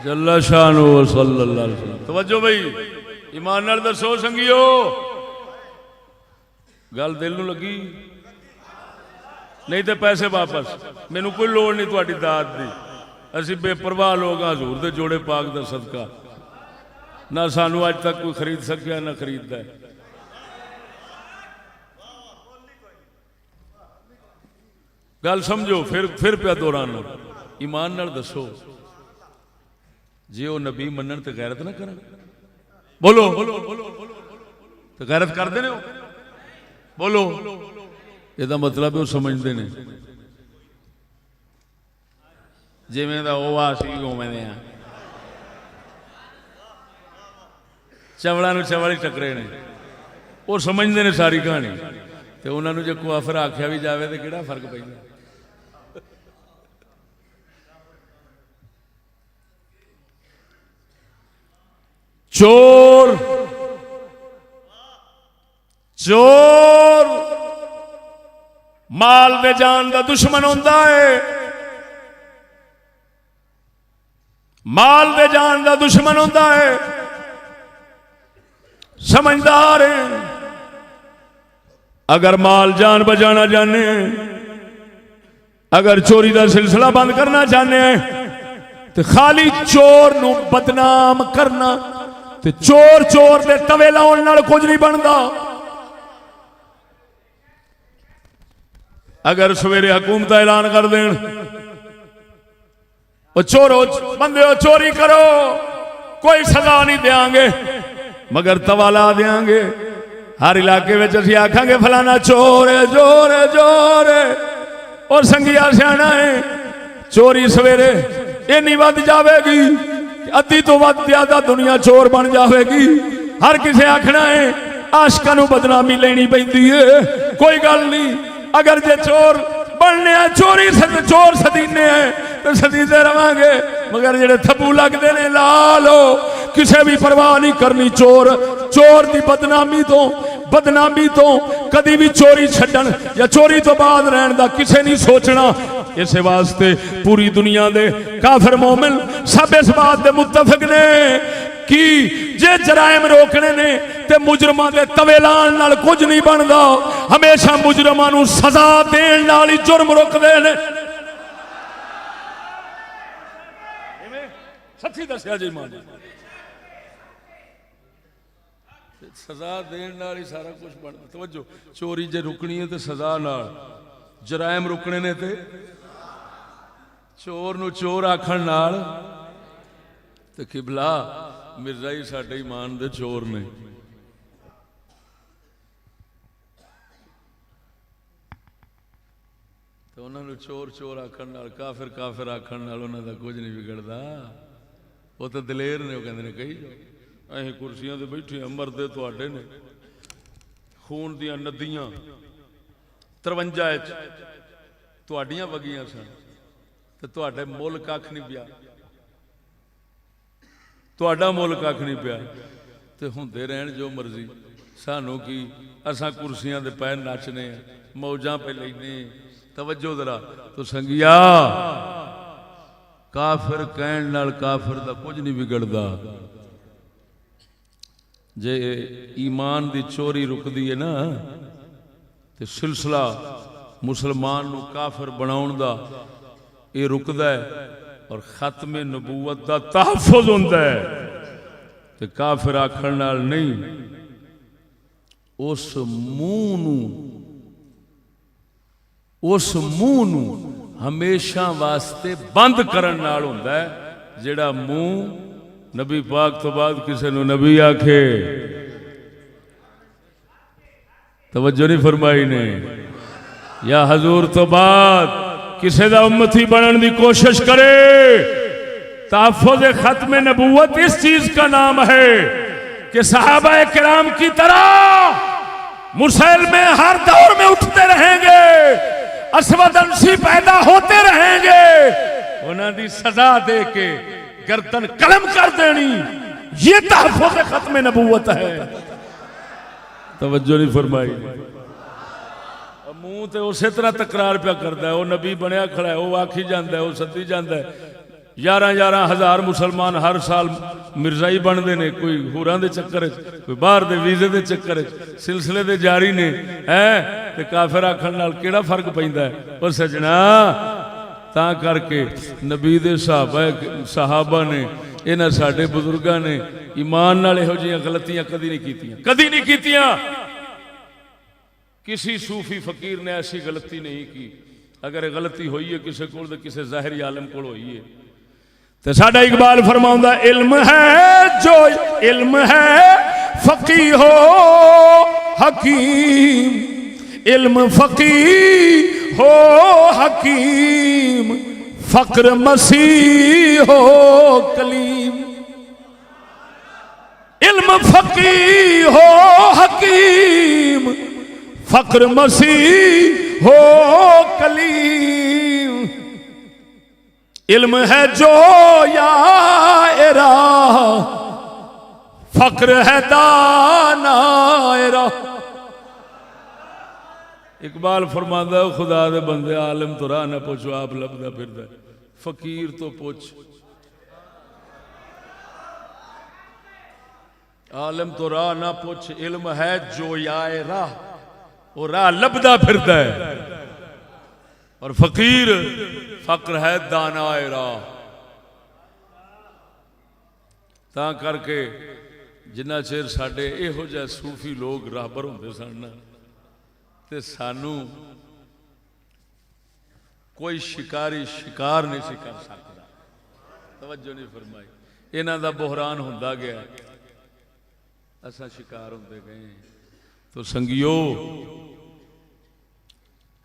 जल्ला शानो सल्लल्लाहु अलैहि वसल्लम। तवज्जो भाई, ईमान नाल दसो संगियो, गल दिल नूं लगी? नहीं तो पैसे वापस, मैनू कोई लोड़ नहीं तुहाडी दात दी। असीं बेपरवाह लोग हां, हजूर दे जोड़े पाक दा सदका। ना सानू अज तक कोई खरीद सकिया ना खरीददा है। गल समझो, फिर पिया दोहराना। ईमान नाल दसो, जे वो नबी मनन तो गैरत ना करन? बोलो तो गैरत करते ने? बोलो, ਇਹਦਾ मतलब वो समझते ने जिवें दा ਉਹ ਆ ਸੀ ਉਵੇਂ ਦੇ ਆ। ਚਵਲਾਂ ਨੂੰ ਚਵਲ ਹੀ ਟੱਕਰੇ ਨੇ, ਉਹ ਸਮਝਦੇ ਨੇ ਸਾਰੀ ਕਹਾਣੀ। ਤੇ ਉਹਨਾਂ ਨੂੰ ਜੇ ਕੁਆਫਰ ਆਖਿਆ ਵੀ ਜਾਵੇ ਤੇ ਕਿਹੜਾ ਫਰਕ ਪੈਂਦਾ। चोर चोर माल दे जान दा दुश्मन होंदा है। माल दे जान दा दुश्मन होंदा है। समझदार है। अगर माल जान बचाना चाहते हैं, अगर चोरी का सिलसिला बंद करना चाहते हैं, तो खाली चोर नूं बदनाम करना ते चोर चोर दे तवे लाउण नाल कुछ नहीं बनता। अगर सवेरे हुकूमत ऐलान कर देन, चोरो बंदे चोरी करो, कोई सजा नहीं देंगे, मगर तवा ला देंगे। हर इलाके में असीं आखांगे फलाना चोर है, चोर है, चोर है। और संगिया सियाणा है, चोरी सवेरे इन्नी वध जाएगी, अद्धी तो वध ज्यादा दुनिया चोर बन जाएगी। हर किसी आखना है आशकां नूं बदनामी लेनी पैंदी है। कोई गल नहीं, अगर जे चोर बनने चोरी चोर सदीने हैं तो सदीते रवांगे, मगर जेड़े थप्पू लगते ने ला लो, किसी भी परवाह नहीं करनी। चोर चोर की बदनामी तो कभी भी चोरी छड्डण या चोरी तो बाद रहन दा किसे नहीं सोचना। इस वास्ते पूरी दुनिया दे काफिर मोमिन सब इस बात दे मुत्तफिक ने कि जे जराइम रोकने ने ते मुजरमां दे तवे लाण नाल कुछ नहीं बनदा। हमेशा मुजरमां नूं सजा देण नाल ही जुर्म रुकदे ने। सच्ची दस्या जी मान, सजा देण नाल ही सारा कुछ बनदा। तवज्जो, चोरी जे रुकनी है तो सजा नाल, जराइम रुकने ने ते चोर नूं चोर आखण नाल। ते किबला मिर्जा ही साडे ईमान दे चोर ने। तो उन्होंने चोर चोर आखण नाल काफिर काफिर आखण नाल उन्हां दा कुछ नहीं बिगड़दा। वो तो दलेर ने, वो कहंदे ने कही जाओ, असीं कुर्सियां ते बैठे मरदे तुहाडे ने। खून दियां नदियां 53 तुहाडियां वगियां सन ते तुहाडे मुल कख नहीं पिया, तुहाडा मुल कख नहीं पिया। ते हुंदे रहन जो मर्जी, सानू की, असां कुर्सियां दे पै नचने, मौजां पे लैने। तवज्जो जरा। तो संगिया काफिर कहण नाल काफिर दा कुछ नहीं बिगड़दा। जे ईमान दी चोरी रुकदी है ना, ते सिलसिला मुसलमान नू काफिर बनाउण दा ये रुकदा है, और खत्मे नबूवत दा तहफ़्फ़ुज़ हुंदा है। ते काफिर आखण नाल नहीं, उस मूँह नू हमेशा वास्ते बंद करन नाल हुंदा है, जिहड़ा मूँह नबी पाक तो बाद किसी नू नबी आखे। तवज्जो नहीं फरमाई ने। या हजूर तो बाद किसी दा उम्मती बनने की कोशिश करे, तहफ़्फ़ुज़ खत्म नबूवत इस चीज का नाम है कि सहाबा किराम की तरह मुसलमान हर दौर में उठते रहेंगे, असवद अंसी पैदा होते रहेंगे, उन्हां दी सजा दे के गर्दन कलम कर देनी, ये तहफ़्फ़ुज़ खत्म नबूवत है। तवज्जो नहीं फरमाई। मुंह तो उस तरह तकरार पिया करता है, वो नबी बनया खड़ा है, वो आखी जाता है, वो सदी जाता है। 11-11 हज़ार मुसलमान हर साल मिर्जाई बनते हैं, कोई होरां दे चक्कर, कोई बाहर दे वीजे दे चक्कर, सिलसिले दे जारी ने है। ते काफिर आखण नाल किहड़ा फर्क पैंदा है? और सजना तां करके नबी दे सहाबा ने, इन्हां साडे बुजुर्गां ने ईमान नाल इहो जिहियां गलतियां कदी नहीं कीतियां, कदी नहीं कीतियां। किसी सूफी फकीर ने ऐसी गलती नहीं की। अगर गलती हुई है किसी को, तो किसी ज़ाहिरी आलम को हुई है। तो साडा इकबाल फरमाउंदा, इल्म है जो इल्म है फकीह हो हकीम, इल्म फकीह हो हकीम, फक्र मसीह हो कलीम। इल्म फकीह हो हकीम, फक्र मसीह हो कलीम। इल्म है जो यारा, फक्र है दानायरा। इकबाल फरमांदा, खुदा दे बंदे आलम तो राह ना पूछो, आप लभदा फिरदा, फकीर तो पूछ। आलम तो राह ना पूछ, इल्म है जो यारा, वो राह लभदा फिरदा है, और फकीर फक्र है दानाए राह। तां करके जिन्ना चेर साडे इहो जिहे सूफी लोग राहबर होंदे सन, ते सानू कोई शिकारी शिकार नहीं सी कर सकता। तवज्जो नहीं फरमाई। इन्हां दा बहरान हुंदा गया, असां शिकार होंदे गए। तो संगियो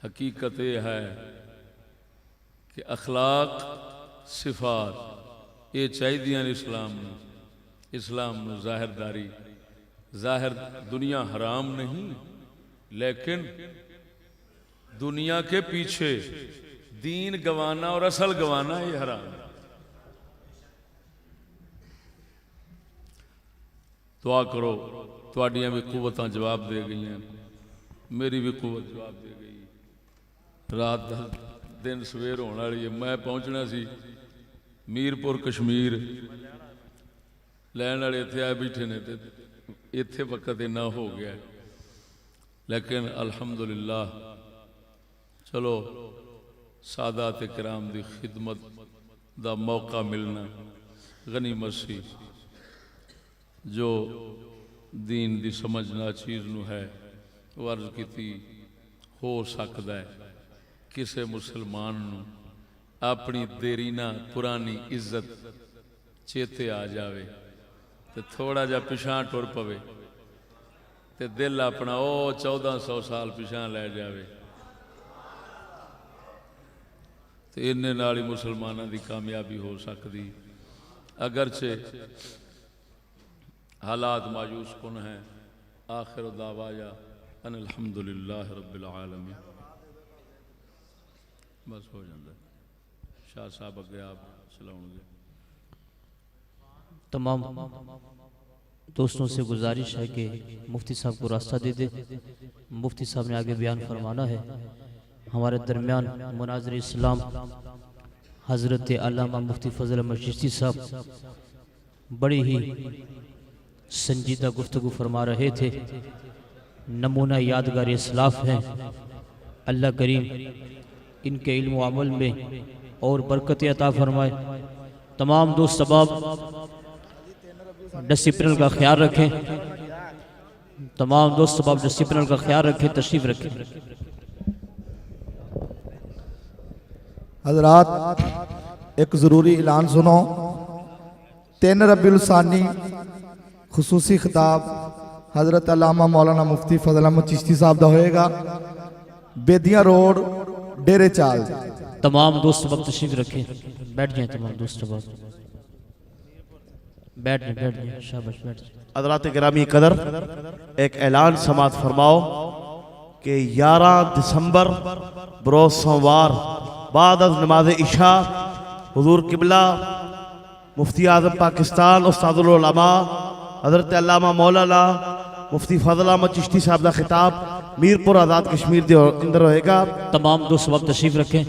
हकीकत यह है कि अखलाक सिफात ये चाहिए इस्लाम में। इस्लाम में जाहिरदारी, जाहिर दुनिया हराम नहीं, लेकिन दुनिया के पीछे दीन गवाना और असल गवाना ये हराम है। दुआ करो, तुहाडियां भी कुव्वतां जवाब दे गई हैं, मेरी भी कुव्वत जवाब दे गई। रात दिन सवेर होने वाली है। मैं पहुंचना सी मीरपुर कश्मीर, लैन वाले इत्थे आए बैठे ने, ते इत्थे वक्त इन्ना हो गया। लेकिन अल्हम्दुलिल्लाह चलो सादात किराम दी खिदमत दा मौका मिलना गनीमत सी। जो दीन दी समझना चीज़ नू है, वो अर्ज की हो सकता है किसी मुसलमान नू अपनी देरीना पुरानी इज्जत चेते आ जावे, तो थोड़ा जा पिछां टुर पवे, तो दिल अपना ओ 1400 साल पिछां लै जावे। तो इन्ने नाल ही मुसलमानों की कामयाबी हो सकती। अगरचे हालात मायूस कुन हैं। आखिर दावाया अनिल हम्दुलिल्लाह रब्बिल आलमीन। बस हो जाता। शाह साहब अगे आप सलाउंगे। तमाम दोस्तों से गुजारिश है कि मुफ्ती साहब को रास्ता दे दे। मुफ्ती साहब ने आगे बयान फरमाना है। हमारे दरमियान मुनाज़िर इस्लाम हज़रत अल्लामा मुफ्ती फ़ज़ल अहमद चिश्ती साहब बड़ी ही संजीदा गुफ्तगू फरमा रहे थे। नमूना यादगार इस्लाफ हैं। अल्लाह करीम इनके इल्म व अमल में और बरकत अता फरमाए। तमाम दोस्त अहबाब डिसिप्लिन का ख्याल रखें। तमाम दोस्त अहबाब डिसिप्लिन का ख्याल रखें, तशरीफ रखें। हजरात एक ज़रूरी ऐलान सुनो। 3 रबीउल सानी खुसूसी खिताब हज़रत अल्लामा मौलाना मुफ्ती फ़ज़ल अहमद चिश्ती साहब का होएगा। बेदियां रोड डेरे चाल। तमाम दोस्त अहबाब तशरीफ रखें। बैठ जाएं। तमाम दोस्त अहबाब बैठ जाएं। शाबाश बैठ जाएं। हज़रात गिरामी कदर एक ऐलान समात फरमाओ कि 11 दिसंबर बरोज़ सोमवार बाद अज़ नमाज इशा हुज़ूर किबला मुफ्ती आज़म पाकिस्तान उस्तादुल उलमा हज़रत अल्लामा मौलाना मुफ्ती फ़ज़ल अहमद चिश्ती साहब का खिताब मीरपुर आज़ाद कश्मीर के अंदर होएगा। तमाम दोस्त अहबाब तशरीफ रखें।